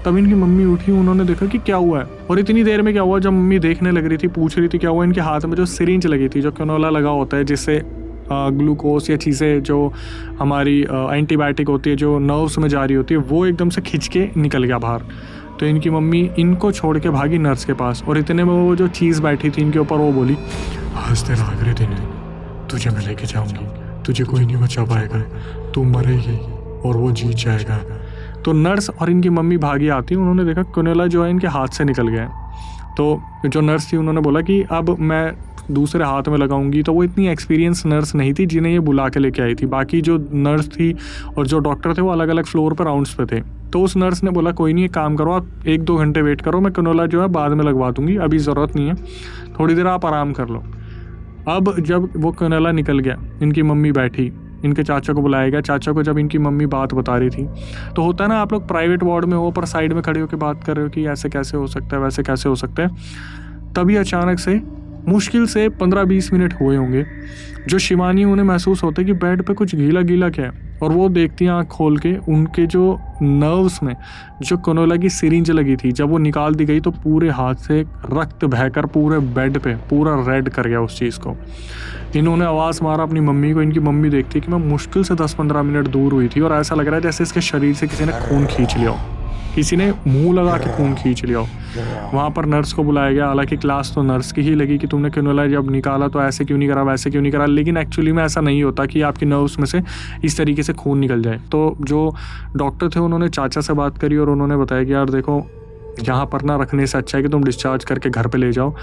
तब इनकी मम्मी उठी, उन्होंने देखा कि क्या हुआ है। और इतनी देर में क्या हुआ, जब मम्मी देखने लग रही थी, पूछ रही थी क्या हुआ, इनके हाथ में जो सिरिंज लगी थी, जो कैनोला लगा होता है जिससे ग्लूकोज या चीज़ें जो हमारी एंटीबायोटिक होती है जो नर्व्स में जा रही होती है, वो एकदम से खिंच के निकल गया बाहर। तो इनकी मम्मी इनको छोड़ के भागी नर्स के पास और इतने में वो जो चीज़ बैठी थी इनके ऊपर, वो बोली आज तेरा आखिरी दिन है, तुझे मैं लेके जाऊँगी, तुझे कोई नहीं बचा पाएगा, तू मरेगी और वो जीत जाएगा। तो नर्स और इनकी मम्मी भागी आती, उन्होंने देखा कैनोला जो है इनके हाथ से निकल गया। तो जो नर्स थी उन्होंने बोला कि अब मैं दूसरे हाथ में लगाऊंगी। तो वो इतनी एक्सपीरियंस नर्स नहीं थी जिन्हें ये बुला के लेके आई थी। बाकी जो नर्स थी और जो डॉक्टर थे वो अलग अलग फ्लोर पर राउंड्स पे थे। तो उस नर्स ने बोला कोई नहीं, एक काम करो, आप 1-2 घंटे वेट करो, मैं कैनोला जो है बाद में लगवा दूंगी, अभी ज़रूरत नहीं है, थोड़ी देर आप आराम कर लो। अब जब वो कैनोला निकल गया, इनकी मम्मी बैठी, इनके चाचा को बुलाया गया। चाचा को जब इनकी मम्मी बात बता रही थी, तो होता है ना आप लोग प्राइवेट वार्ड में हो पर साइड में खड़े होकर बात कर रहे हो कि ऐसे कैसे हो सकता है, वैसे कैसे हो सकता है। तभी अचानक से मुश्किल से 15-20 मिनट हुए होंगे, जो शिवानी उन्हें महसूस होता है कि बेड पे कुछ गीला गीला क्या है। और वो देखती हैं आँख खोल के, उनके जो नर्व्स में जो कैनोला की सिरिंज लगी थी, जब वो निकाल दी गई तो पूरे हाथ से रक्त बहकर पूरे बेड पे पूरा रेड कर गया उस चीज़ को। इन्होंने आवाज़ मारा अपनी मम्मी को। इनकी मम्मी देखती कि मैं मुश्किल से 10-15 मिनट दूर हुई थी और ऐसा लग रहा है जैसे इसके शरीर से किसी ने खून खींच लिया हो। किसी ने मुंह लगा के खून खींच लिया हो। वहाँ पर नर्स को बुलाया गया, हालांकि क्लास तो नर्स की ही लगी कि तुमने क्यों जब निकाला तो ऐसे क्यों नहीं करा, वैसे क्यों नहीं करा, लेकिन एक्चुअली में ऐसा नहीं होता कि आपकी नर्व्स में से इस तरीके से खून निकल जाए। तो जो डॉक्टर थे उन्होंने चाचा से बात करी और उन्होंने बताया कि यार देखो, यहाँ पर ना रखने से अच्छा है कि तुम डिस्चार्ज करके घर पे ले जाओ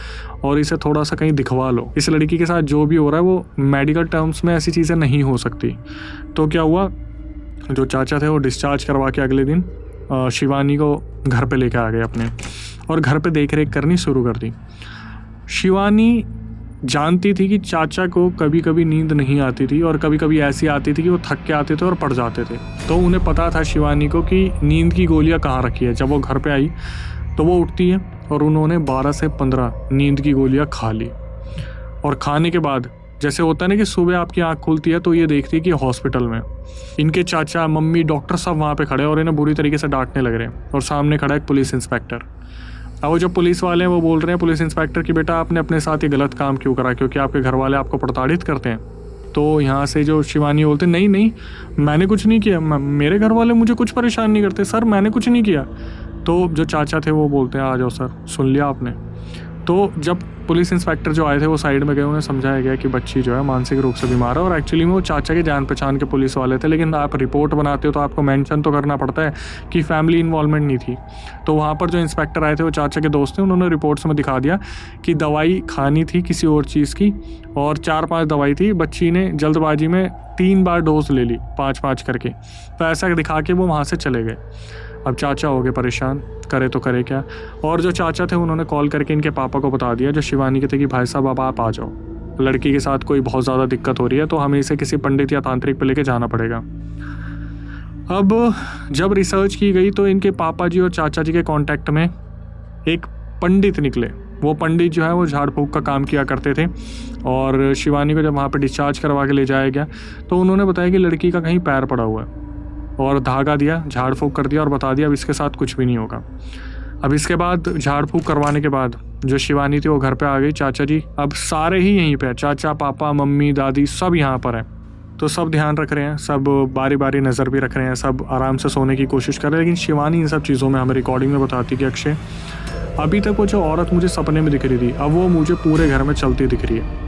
और इसे थोड़ा सा कहीं दिखवा लो। इस लड़की के साथ जो भी हो रहा है वो मेडिकल टर्म्स में ऐसी चीज़ें नहीं हो सकती। तो क्या हुआ, जो चाचा थे वो डिस्चार्ज करवा के अगले दिन शिवानी को घर पे लेके आ गए अपने, और घर पे देख रेख करनी शुरू कर दी। शिवानी जानती थी कि चाचा को कभी कभी नींद नहीं आती थी और कभी कभी ऐसी आती थी कि वो थक के आते थे और पड़ जाते थे। तो उन्हें पता था शिवानी को कि नींद की गोलियां कहाँ रखी है। जब वो घर पे आई तो वो उठती है और उन्होंने 12 से 15 नींद की गोलियां खा ली। और खाने के बाद जैसे होता है ना कि सुबह आपकी आँख खुलती है तो ये देखती है कि हॉस्पिटल में इनके चाचा मम्मी डॉक्टर सब वहाँ पे खड़े और इन्हें बुरी तरीके से डांटने लग रहे हैं, और सामने खड़ा है एक पुलिस इंस्पेक्टर। अब वो जो पुलिस वाले हैं वो बोल रहे हैं पुलिस इंस्पेक्टर कि बेटा आपने अपने साथ ये गलत काम क्यों करा, क्योंकि आपके घर वाले आपको प्रताड़ित करते हैं। तो यहाँ से जो शिवानी बोलते नहीं मैंने कुछ नहीं किया, मेरे घर वाले मुझे कुछ परेशान नहीं करते सर, मैंने कुछ नहीं किया। तो जो चाचा थे वो बोलते हैं आ जाओ सर, सुन लिया आपने। तो जब पुलिस इंस्पेक्टर जो आए थे वो साइड में गए, उन्हें समझाया गया कि बच्ची जो है मानसिक रूप से बीमार है, और एक्चुअली में वो चाचा के जान पहचान के पुलिस वाले थे, लेकिन आप रिपोर्ट बनाते हो तो आपको मेंशन तो करना पड़ता है कि फैमिली इन्वॉल्वमेंट नहीं थी। तो वहाँ पर जो इंस्पेक्टर आए थे वो चाचा के दोस्त थे, उन्होंने रिपोर्ट्स में दिखा दिया कि दवाई खानी थी किसी और चीज़ की, और 4-5 दवाई थी, बच्ची ने जल्दबाजी में 3 बार डोज ले ली 5-5 करके। तो ऐसा दिखा के वो वहाँ से चले गए। अब चाचा हो गए परेशान, करे तो करे क्या। और जो चाचा थे उन्होंने कॉल करके इनके पापा को बता दिया जो शिवानी के थे कि भाई साहब अब आप आ जाओ, लड़की के साथ कोई बहुत ज़्यादा दिक्कत हो रही है, तो हमें इसे किसी पंडित या तांत्रिक पे लेके जाना पड़ेगा। अब जब रिसर्च की गई तो इनके पापा जी और चाचा जी के कांटेक्ट में एक पंडित निकले। वो पंडित जो है वो झाड़ फूँक का काम किया करते थे, और शिवानी को जब वहाँ पर डिस्चार्ज करवा के ले जाया गया तो उन्होंने बताया कि लड़की का कहीं पैर पड़ा हुआ है, और धागा दिया, झाड़ फूँक कर दिया और बता दिया अब इसके साथ कुछ भी नहीं होगा। अब इसके बाद झाड़ फूँक करवाने के बाद जो शिवानी थी वो घर पे आ गई। चाचा जी अब सारे ही यहीं पे, चाचा पापा मम्मी दादी सब यहाँ पर हैं। तो सब ध्यान रख रहे हैं, सब बारी बारी नज़र भी रख रहे हैं, सब आराम से सोने की कोशिश कर रहे हैं। लेकिन शिवानी इन सब चीज़ों में हमें रिकॉर्डिंग में बताती कि अक्षय अभी तक वो जो औरत मुझे सपने में दिख रही थी अब वो मुझे पूरे घर में चलती दिख रही है,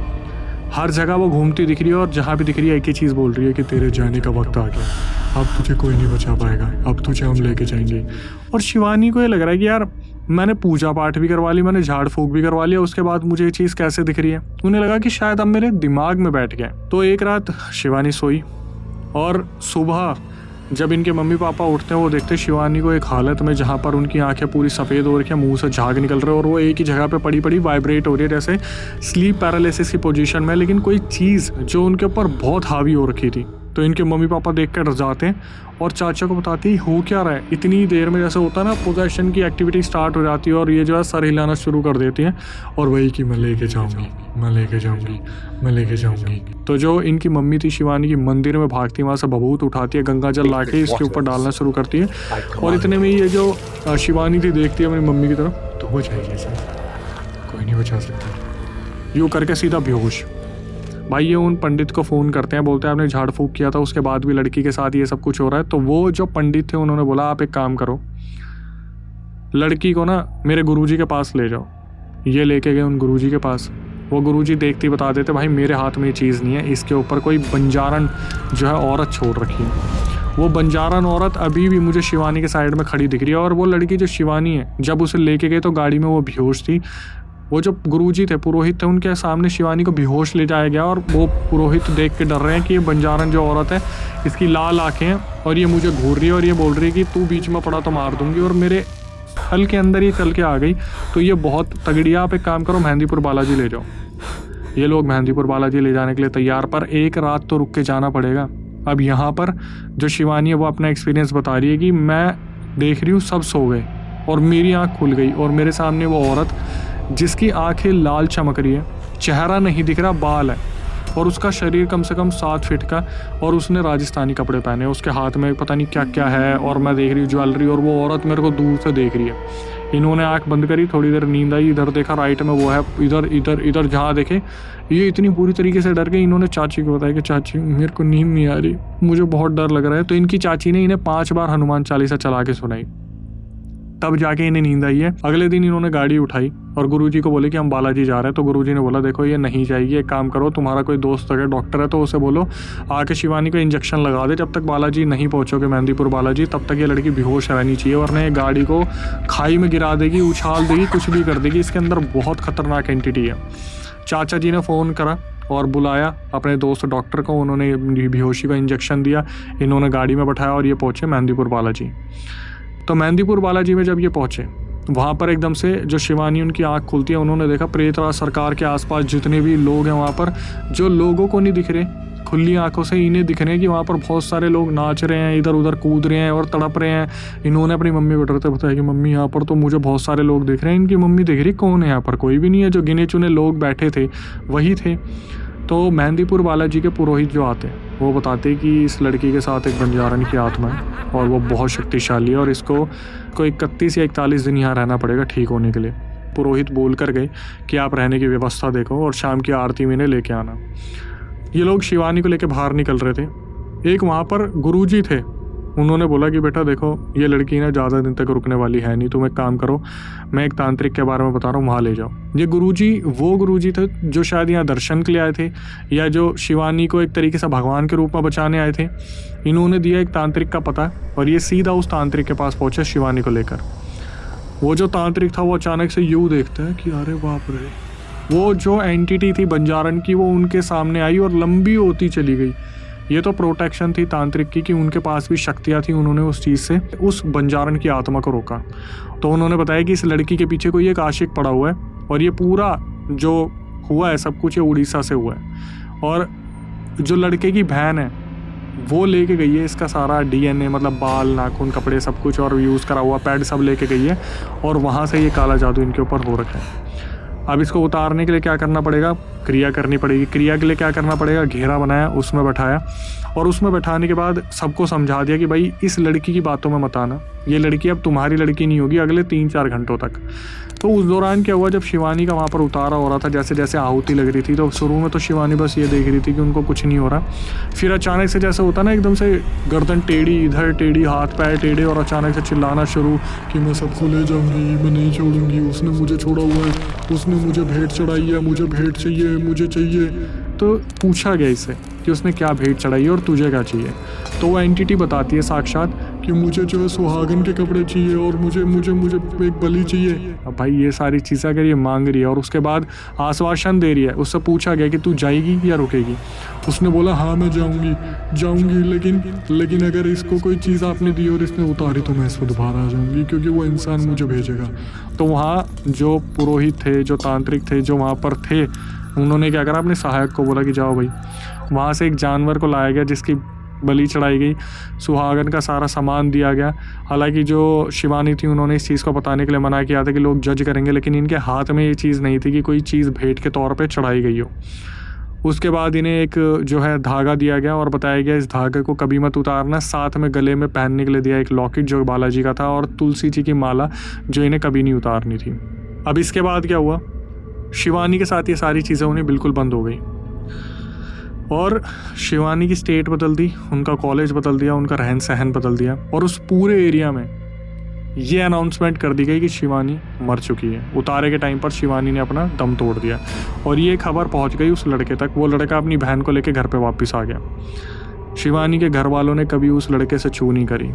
हर जगह वो घूमती दिख रही है, और जहाँ भी दिख रही है एक ही चीज़ बोल रही है कि तेरे जाने का वक्त आ गया, अब तुझे कोई नहीं बचा पाएगा, अब तुझे हम लेके जाएंगे। और शिवानी को ये लग रहा है कि यार मैंने पूजा पाठ भी करवा ली, मैंने झाड़ फूँक भी करवा लिया, उसके बाद मुझे ये चीज़ कैसे दिख रही है। उन्हें लगा कि शायद अब मेरे दिमाग में बैठ गया। तो एक रात शिवानी सोई, और सुबह जब इनके मम्मी पापा उठते हैं वो देखते शिवानी को एक हालत में जहाँ पर उनकी आंखें पूरी सफ़ेद हो रही है, मुंह से झाग निकल रहे और वो एक ही जगह पे पड़ी पड़ी वाइब्रेट हो रही है, जैसे स्लीप पैरालिसिस की पोजीशन में, लेकिन कोई चीज़ जो उनके ऊपर बहुत हावी हो रखी थी। तो इनके मम्मी पापा देख कर डर जाते हैं और चाचा को बताती है हो क्या रहा है। इतनी देर में जैसे होता है ना पोजेशन की एक्टिविटी स्टार्ट हो जाती है, और ये जो है सर हिलाना शुरू कर देती है, और वही कि मैं लेके जाऊँगी, मैं लेके जाऊँगी, मैं लेके जाऊँगी। तो जो इनकी मम्मी थी शिवानी की मंदिर में भागती है, वहाँ से भभूत उठाती है, गंगा जल ला के इसके ऊपर डालना शुरू करती है, और इतने में ये जो शिवानी थी देखती है अपनी मम्मी की तरफ, तो हो जाएगी सर, कोई नहीं बचा सकता, यूँ करके सीधा बेहोश। भाई ये उन पंडित को फ़ोन करते हैं, बोलते हैं आपने झाड़ फूँक किया था उसके बाद भी लड़की के साथ ये सब कुछ हो रहा है। तो वो जो पंडित थे उन्होंने बोला आप एक काम करो, लड़की को ना मेरे गुरुजी के पास ले जाओ। ये लेके गए उन गुरुजी के पास। वो गुरुजी देखते ही बता देते भाई मेरे हाथ में ये चीज़ नहीं है, इसके ऊपर कोई बंजारन जो है औरत छोड़ रखी है। वो बंजारन औरत अभी भी मुझे शिवानी के साइड में खड़ी दिख रही है, और वो लड़की जो शिवानी है जब उसे लेके गए तो गाड़ी में वो बेहोश थी। वो जो गुरुजी थे पुरोहित थे उनके सामने शिवानी को बेहोश ले जाया गया, और वो पुरोहित देख के डर रहे हैं कि ये बंजारन जो औरत है इसकी लाल आँखें हैं और ये मुझे घूर रही है, और ये बोल रही है कि तू बीच में पड़ा तो मार दूंगी, और मेरे हल के अंदर ही चल के आ गई। तो ये बहुत तगड़ी है, आप एक काम करो मेहंदीपुर बालाजी ले जाओ। ये लोग मेहंदीपुर बालाजी ले जाने के लिए तैयार, पर एक रात तो रुक के जाना पड़ेगा। अब यहाँ पर जो शिवानी है वो अपना एक्सपीरियंस बता रही है कि मैं देख रही हूँ सब सो गए और मेरी आँख खुल गई, और मेरे सामने वो औरत जिसकी आंखें लाल चमक रही है, चेहरा नहीं दिख रहा, बाल है, और उसका शरीर कम से कम 7 फीट का, और उसने राजस्थानी कपड़े पहने, उसके हाथ में पता नहीं क्या क्या है, और मैं देख रही हूँ ज्वेलरी, और वो औरत मेरे को दूर से देख रही है। इन्होंने आंख बंद करी, थोड़ी देर नींद आई, इधर देखा राइट में वो है, इधर इधर इधर जहाँ देखे ये इतनी बुरी तरीके से डर गई। इन्होंने चाची को बताया कि चाची मेरे को नींद नहीं आ रही, मुझे बहुत डर लग रहा है। तो इनकी चाची ने इन्हें 5 बार हनुमान चालीसा चला के सुनाई। तब जाके इन्हें नींद आई है। अगले दिन इन्होंने गाड़ी उठाई और गुरुजी को बोले कि हम बालाजी जा रहे हैं। तो गुरुजी ने बोला देखो ये नहीं जाएगी, एक काम करो, तुम्हारा कोई दोस्त अगर डॉक्टर है तो उसे बोलो आके शिवानी को इंजेक्शन लगा दे। जब तक बालाजी नहीं पहुँचोगे मेहंदीपुर बालाजी, तब तक ये लड़की बेहोश रहनी चाहिए, वरना ये गाड़ी को खाई में गिरा देगी, उछाल देगी, कुछ भी कर देगी। इसके अंदर बहुत खतरनाक एंटिटी है। चाचा जी ने फ़ोन करा और बुलाया अपने दोस्त डॉक्टर को, उन्होंने बेहोशी का इंजेक्शन दिया, इन्होंने गाड़ी में बैठाया और ये पहुँचे मेहंदीपुर बालाजी। तो मेहंदीपुर बालाजी में जब ये पहुँचे, वहाँ पर एकदम से जो शिवानी उनकी आंख खुलती है, उन्होंने देखा प्रेतराज सरकार के आसपास जितने भी लोग हैं वहाँ पर, जो लोगों को नहीं दिख रहे, खुली आंखों से इन्हें दिख रहे हैं कि वहाँ पर बहुत सारे लोग नाच रहे हैं, इधर उधर कूद रहे हैं और तड़प रहे हैं। इन्होंने अपनी मम्मी को डरते बताया कि मम्मी यहाँ पर तो मुझे बहुत सारे लोग दिख रहे हैं। इनकी मम्मी देख रही कौन है यहाँ पर, कोई भी नहीं है, जो गिने चुने लोग बैठे थे वही थे। तो मेहंदीपुर बालाजी के पुरोहित जो आते हैं वो बताते कि इस लड़की के साथ एक बंजारन की आत्मा है और वो बहुत शक्तिशाली है और इसको कोई 31 या 41 दिन यहाँ रहना पड़ेगा ठीक होने के लिए। पुरोहित बोल कर गए कि आप रहने की व्यवस्था देखो और शाम की आरती में इन्हें लेके आना। ये लोग शिवानी को लेके बाहर निकल रहे थे। एक वहाँ पर गुरुजी थे, उन्होंने बोला कि बेटा देखो ये लड़की ना ज़्यादा दिन तक रुकने वाली है नहीं, तुम एक काम करो, मैं एक तांत्रिक के बारे में बता रहा हूँ, वहाँ ले जाओ। ये गुरुजी वो गुरुजी थे जो शायद यहाँ दर्शन के लिए आए थे या जो शिवानी को एक तरीके से भगवान के रूप में बचाने आए थे। इन्होंने दिया एक तांत्रिक का पता और ये सीधा उस तांत्रिक के पास पहुँचे शिवानी को लेकर। वो जो तांत्रिक था वो अचानक से यूँ देखता है कि अरे बाप रे, वो जो एंटिटी थी बंजारन की वो उनके सामने आई और लंबी होती चली गई। ये तो प्रोटेक्शन थी तांत्रिक की कि उनके पास भी शक्तियाँ थी, उन्होंने उस चीज़ से उस बंजारन की आत्मा को रोका। तो उन्होंने बताया कि इस लड़की के पीछे कोई एक आशिक पड़ा हुआ है और ये पूरा जो हुआ है सब कुछ ये उड़ीसा से हुआ है। और जो लड़के की बहन है वो लेके गई है इसका सारा DNA, मतलब बाल, नाखून, कपड़े, सब कुछ और यूज़ करा हुआ पैड सब लेके गई है और वहाँ से ये काला जादू इनके ऊपर हो रखा है। अब इसको उतारने के लिए क्या करना पड़ेगा, क्रिया करनी पड़ेगी। क्रिया के लिए क्या करना पड़ेगा, घेरा बनाया, उसमें बैठाया और उसमें बैठाने के बाद सबको समझा दिया कि भाई इस लड़की की बातों में मत आना, ये लड़की अब तुम्हारी लड़की नहीं होगी अगले 3-4 घंटों तक। तो उस दौरान क्या हुआ, जब शिवानी का वहाँ पर उतारा हो रहा था, जैसे जैसे आहुति लग रही थी, तो शुरू में तो शिवानी बस ये देख रही थी कि उनको कुछ नहीं हो रहा। फिर अचानक से जैसे होता ना, एकदम से गर्दन टेढ़ी, इधर टेढ़ी, हाथ पैर टेढ़े और अचानक से चिल्लाना शुरू कि मैं सबको ले जाऊंगी, मैं नहीं छोड़ूंगी, उसने मुझे छोड़ा हुआ है, उसने मुझे भेंट चढ़ाई है, मुझे भेंट चाहिए, मुझे चाहिए। तो पूछा गया इससे कि उसने क्या भेंट चढ़ाई है और तुझे क्या चाहिए। तो वो एंटिटी बताती है साक्षात कि मुझे जो है सुहागन के कपड़े चाहिए और मुझे मुझे मुझे एक बलि चाहिए। अब भाई ये सारी चीज़ें अगर ये मांग रही है और उसके बाद आश्वासन दे रही है, उससे पूछा गया कि तू जाएगी या रुकेगी। उसने बोला हाँ मैं जाऊंगी, लेकिन अगर इसको कोई चीज़ आपने दी और इसने उतारी तो मैं इस पर दोबारा आ जाऊंगी, क्योंकि वो इंसान मुझे भेजेगा। तो वहाँ जो पुरोहित थे, जो तांत्रिक थे, जो वहाँ पर थे, उन्होंने क्या करा, अपने सहायक को बोला कि जाओ भाई। वहाँ से एक जानवर को लाया गया जिसकी बलि चढ़ाई गई, सुहागन का सारा सामान दिया गया। हालांकि जो शिवानी थी उन्होंने इस चीज़ को बताने के लिए मना किया था कि लोग जज करेंगे, लेकिन इनके हाथ में ये चीज़ नहीं थी कि कोई चीज़ भेंट के तौर पे चढ़ाई गई हो। उसके बाद इन्हें एक जो है धागा दिया गया और बताया गया इस धागे को कभी मत उतारना। साथ में गले में पहनने के लिए दिया एक लॉकेट जो बालाजी का था और तुलसी जी की माला जो इन्हें कभी नहीं उतारनी थी। अब इसके बाद क्या हुआ, शिवानी के साथ ये सारी चीज़ें उन्हें बिल्कुल बंद हो गई और शिवानी की स्टेट बदल दी, उनका कॉलेज बदल दिया, उनका रहन सहन बदल दिया और उस पूरे एरिया में ये अनाउंसमेंट कर दी गई कि शिवानी मर चुकी है। उतारे के टाइम पर शिवानी ने अपना दम तोड़ दिया और ये खबर पहुंच गई उस लड़के तक। वो लड़का अपनी बहन को लेकर घर पे वापस आ गया। शिवानी के घर वालों ने कभी उस लड़के से छू नहीं करी।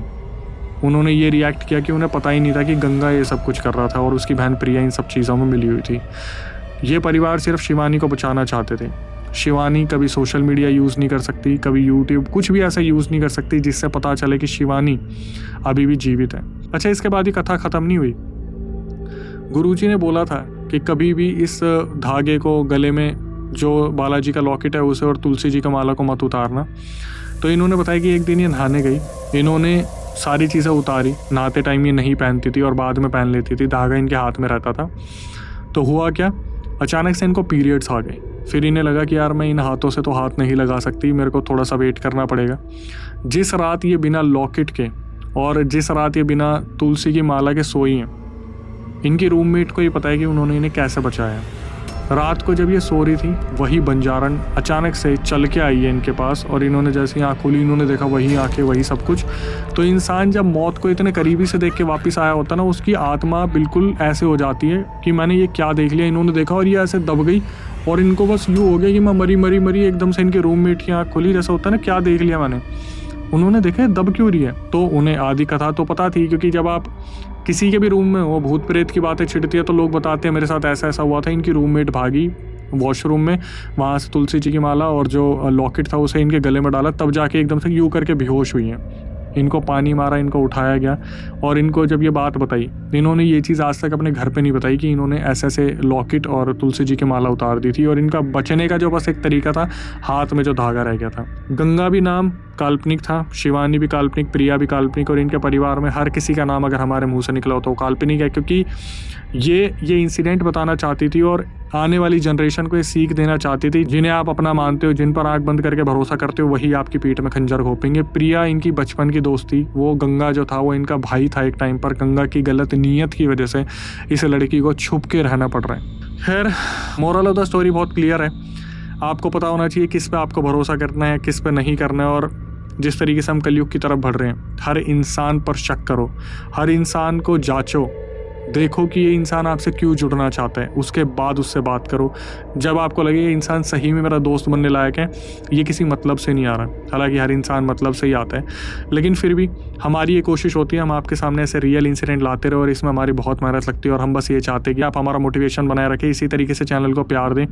उन्होंने ये रिएक्ट किया कि उन्हें पता ही नहीं था कि गंगा ये सब कुछ कर रहा था और उसकी बहन प्रिया इन सब चीज़ों में मिली हुई थी। ये परिवार सिर्फ शिवानी को बचाना चाहते थे। शिवानी कभी सोशल मीडिया यूज़ नहीं कर सकती, कभी यूट्यूब, कुछ भी ऐसा यूज़ नहीं कर सकती जिससे पता चले कि शिवानी अभी भी जीवित है। अच्छा, इसके बाद ये कथा ख़त्म नहीं हुई। गुरुजी ने बोला था कि कभी भी इस धागे को, गले में जो बालाजी का लॉकेट है उसे और तुलसी जी का माला को मत उतारना। तो इन्होंने बताया कि एक दिन ये नहाने गई, इन्होंने सारी चीज़ें उतारी। नहाते टाइम ये नहीं पहनती थी और बाद में पहन लेती थी, धागा इनके हाथ में रहता था। तो हुआ क्या, अचानक से इनको पीरियड्स आ गए। फिर इन्हें लगा कि यार मैं इन हाथों से तो हाथ नहीं लगा सकती, मेरे को थोड़ा सा वेट करना पड़ेगा। जिस रात ये बिना लॉकेट के और जिस रात ये बिना तुलसी की माला के सोई हैं, इनकी रूममेट को ये पता है कि उन्होंने इन्हें कैसे बचाया। रात को जब ये सो रही थी वही बंजारन अचानक से चल के आई है इनके पास, और इन्होंने जैसे ही आँख खोली इन्होंने देखा वही आँखें वही सब कुछ। तो इंसान जब मौत को इतने करीबी से देख के वापस आया होता ना, उसकी आत्मा बिल्कुल ऐसे हो जाती है कि मैंने ये क्या देख लिया। इन्होंने देखा और ये ऐसे दब गई और इनको बस यूँ हो गया कि मैं मरी मरी मरी। एकदम से इनके रूममेट की आँख खुली, जैसा होता है ना क्या देख लिया मैंने। उन्होंने देखा दब क्यों रही है, तो उन्हें आधी कथा तो पता थी, क्योंकि जब आप किसी के भी रूम में हो भूत प्रेत की बातें छिड़ती है तो लोग बताते हैं मेरे साथ ऐसा ऐसा हुआ था। इनकी रूममेट भागी वॉशरूम में, वहाँ से तुलसी जी की माला और जो लॉकेट था उसे इनके गले में डाला, तब जाके एकदम से यूँ करके बेहोश हुई हैं। इनको पानी मारा, इनको उठाया गया, और इनको जब ये बात बताई, इन्होंने ये चीज़ आज तक अपने घर पे नहीं बताई कि इन्होंने ऐसे ऐसे लॉकेट और तुलसी जी की माला उतार दी थी। और इनका बचने का जो बस एक तरीका था, हाथ में जो धागा रह गया था। गंगा भी नाम काल्पनिक था, शिवानी भी काल्पनिक, प्रिया भी काल्पनिक, और इनके परिवार में हर किसी का नाम अगर हमारे मुंह से निकला हो तो काल्पनिक है, क्योंकि ये इंसिडेंट बताना चाहती थी और आने वाली जनरेशन को ये सीख देना चाहती थी। जिन्हें आप अपना मानते हो, जिन पर आंख बंद करके भरोसा करते हो, वही आपकी पीठ में खंजर घोंपेंगे। प्रिया इनकी बचपन की दोस्त थी, वो गंगा जो था वो इनका भाई था एक टाइम पर। गंगा की गलत नीयत की वजह से इस लड़की को छुप के रहना पड़ रहा है। खैर, मोरल ऑफ द स्टोरी बहुत क्लियर है। आपको पता होना चाहिए किस पे आपको भरोसा करना है, किस पे नहीं करना है। और जिस तरीके से हम कलयुग की तरफ बढ़ रहे हैं, हर इंसान पर शक करो, हर इंसान को जांचो, देखो कि ये इंसान आपसे क्यों जुड़ना चाहता है, उसके बाद उससे बात करो। जब आपको लगे ये इंसान सही में मेरा दोस्त बनने लायक है, ये किसी मतलब से नहीं आ रहा। हालांकि हर इंसान मतलब से ही आता है, लेकिन फिर भी हमारी ये कोशिश होती है हम आपके सामने ऐसे रियल इंसिडेंट लाते रहे, और इसमें हमारी बहुत मेहनत लगती है। और हम बस ये चाहते हैं कि आप हमारा मोटिवेशन बनाए रखें, इसी तरीके से चैनल को प्यार दें,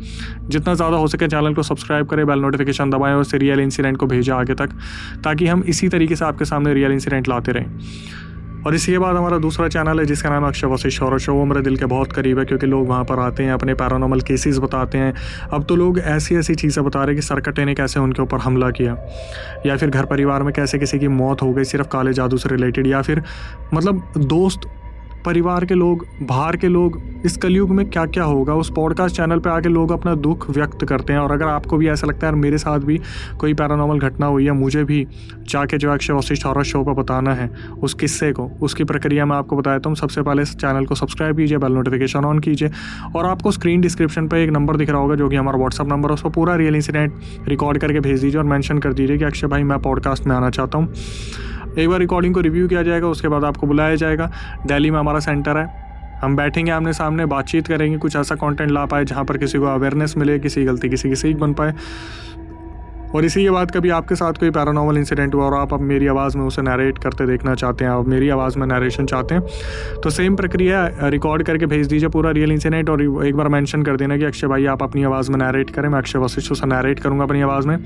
जितना ज़्यादा हो सके चैनल को सब्सक्राइब करें, बेल नोटिफिकेशन दबाएं और इस रियल इंसिडेंट को भेजें आगे तक, ताकि हम इसी तरीके से आपके सामने रियल इंसिडेंट लाते रहें। और इसके बाद हमारा दूसरा चैनल है जिसका नाम है अक्षय वशिष्ठ हॉरर शो। वो मेरे दिल के बहुत करीब है, क्योंकि लोग वहाँ पर आते हैं, अपने पैरानॉर्मल केसेस बताते हैं। अब तो लोग ऐसी ऐसी चीज़ें बता रहे हैं कि सरकटे ने कैसे उनके ऊपर हमला किया, या फिर घर परिवार में कैसे किसी की मौत हो गई सिर्फ काले जादू से रिलेटेड, या फिर मतलब दोस्त परिवार के लोग, बाहर के लोग, इस कलयुग में क्या क्या होगा। उस पॉडकास्ट चैनल पे आके लोग अपना दुख व्यक्त करते हैं। और अगर आपको भी ऐसा लगता है यार मेरे साथ भी कोई पैरानॉर्मल घटना हुई है, मुझे भी जाके जो अक्षय वशिष्ठ हॉरर शो पर बताना है उस किस्से को, उसकी प्रक्रिया मैं आपको बताता हूँ। सबसे पहले इस चैनल को सब्सक्राइब कीजिए, बेल नोटिफिकेशन ऑन कीजिए, और आपको स्क्रीन डिस्क्रिप्शन पर एक नंबर दिख रहा होगा जो कि हमारा व्हाट्सअप नंबर है। उस पर पूरा रियल इंसिडेंट रिकॉर्ड करके भेज दीजिए और मेंशन कर दीजिए कि अक्षय भाई मैं पॉडकास्ट में आना चाहता हूँ। एक बार रिकॉर्डिंग को रिव्यू किया जाएगा, उसके बाद आपको बुलाया जाएगा। दिल्ली में हमारा सेंटर है, हम बैठेंगे आमने सामने, बातचीत करेंगे, कुछ ऐसा कंटेंट ला पाए जहाँ पर किसी को अवेयरनेस मिले, किसी गलती किसी की सीख बन पाए। और इसी के बाद कभी आपके साथ कोई पैरानॉर्मल इंसिडेंट हुआ और आप अब मेरी आवाज़ में उसे नरेट करते देखना चाहते हैं, आप मेरी आवाज़ में नरेशन चाहते हैं, तो सेम प्रक्रिया, रिकॉर्ड करके भेज दीजिए पूरा रियल इंसिडेंट, और एक बार मेंशन कर देना कि अक्षय भाई आप अपनी आवाज़ में नरेट करें, मैं अक्षय वशिष्ठ उसे नरेट करूँगा अपनी आवाज़ में।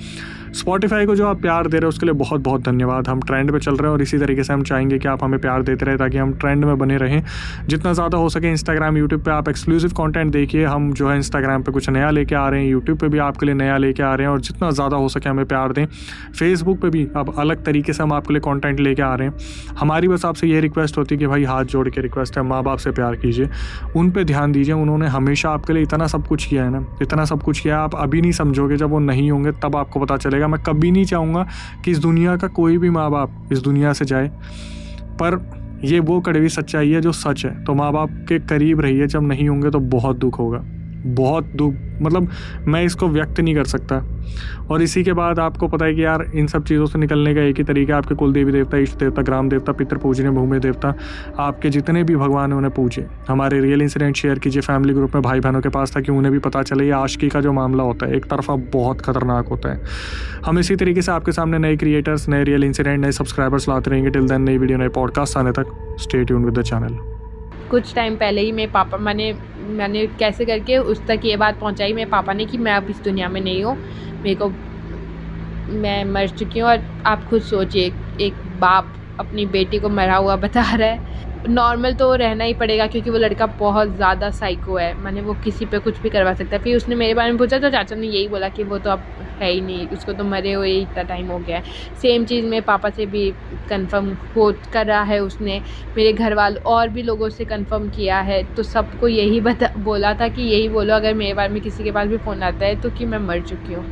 स्पॉटिफाई को जो आप प्यार दे रहे हो उसके लिए बहुत बहुत धन्यवाद। हम ट्रेंड पे चल रहे हैं और इसी तरीके से हम चाहेंगे कि आप हमें प्यार देते रहे ताकि हम ट्रेंड में बने रहें जितना ज़्यादा हो सके। इंस्टाग्राम, यूट्यूब पे आप एक्सक्लूसिव कंटेंट देखिए, हम जो है इंस्टाग्राम पे कुछ नया लेके आ रहे हैं, यूट्यूब पे भी आपके लिए नया लेके आ रहे हैं, और जितना ज़्यादा हो सके हमें प्यार दें। फेसबुक पे भी अब अलग तरीके से हम आपके लिए कंटेंट लेके आ रहे हैं। हमारी बस आपसे ये रिक्वेस्ट होती है कि भाई हाथ जोड़ के रिक्वेस्ट है, माँ बाप से प्यार कीजिए, उन पे ध्यान दीजिए। उन्होंने हमेशा आपके लिए इतना सब कुछ किया है ना, इतना सब कुछ किया है, आप अभी नहीं समझोगे, जब वो नहीं होंगे तब आपको पता चलेगा। मैं कभी नहीं चाहूँगा कि इस दुनिया का कोई भी माँ बाप इस दुनिया से जाए, पर ये वो कड़वी सच्चाई है जो सच है। तो माँ बाप के करीब रहिए, जब नहीं होंगे तो बहुत दुख होगा, बहुत दुख, मतलब मैं इसको व्यक्त नहीं कर सकता। और इसी के बाद आपको पता है कि यार इन सब चीज़ों से निकलने का एक ही तरीका है, आपके कुल देवी देवता, इष्ट देवता, ग्राम देवता, पितृ पूजने, भूमि देवता, आपके जितने भी भगवान हैं उन्हें पूजिए। हमारे रियल इंसिडेंट शेयर कीजिए फैमिली ग्रुप में भाई बहनों के पास, ताकि उन्हें भी पता चले ये आशिकी का जो मामला होता है एक तरफा बहुत खतरनाक होता है। हम इसी तरीके से आपके सामने नए क्रिएटर्स, नए रियल इंसिडेंट, नए सब्सक्राइबर्स लाते रहेंगे। टिल देन नई वीडियो, नए पॉडकास्ट आने तक stay tuned with the channel. कुछ टाइम पहले ही मेरे पापा, मैंने कैसे करके उस तक ये बात पहुंचाई मेरे पापा ने कि मैं अब इस दुनिया में नहीं हूँ, मेरे को, मैं मर चुकी हूँ। और आप खुद सोचिए, एक बाप अपनी बेटी को मरा हुआ बता रहा है। नॉर्मल तो रहना ही पड़ेगा क्योंकि वो लड़का बहुत ज़्यादा साइको है, माने वो किसी पे कुछ भी करवा सकता है। फिर उसने मेरे बारे में पूछा तो चाचा ने यही बोला कि वो तो अब है ही नहीं, उसको तो मरे हुए ही इतना टाइम हो गया है। सेम चीज़ मेरे पापा से भी कंफर्म कर रहा है उसने, मेरे घर वालों और भी लोगों से कंफर्म किया है। तो सबको यही बोला था कि यही बोलो अगर मेरे बारे में किसी के पास भी फ़ोन आता है तो कि मैं मर चुकी हूँ।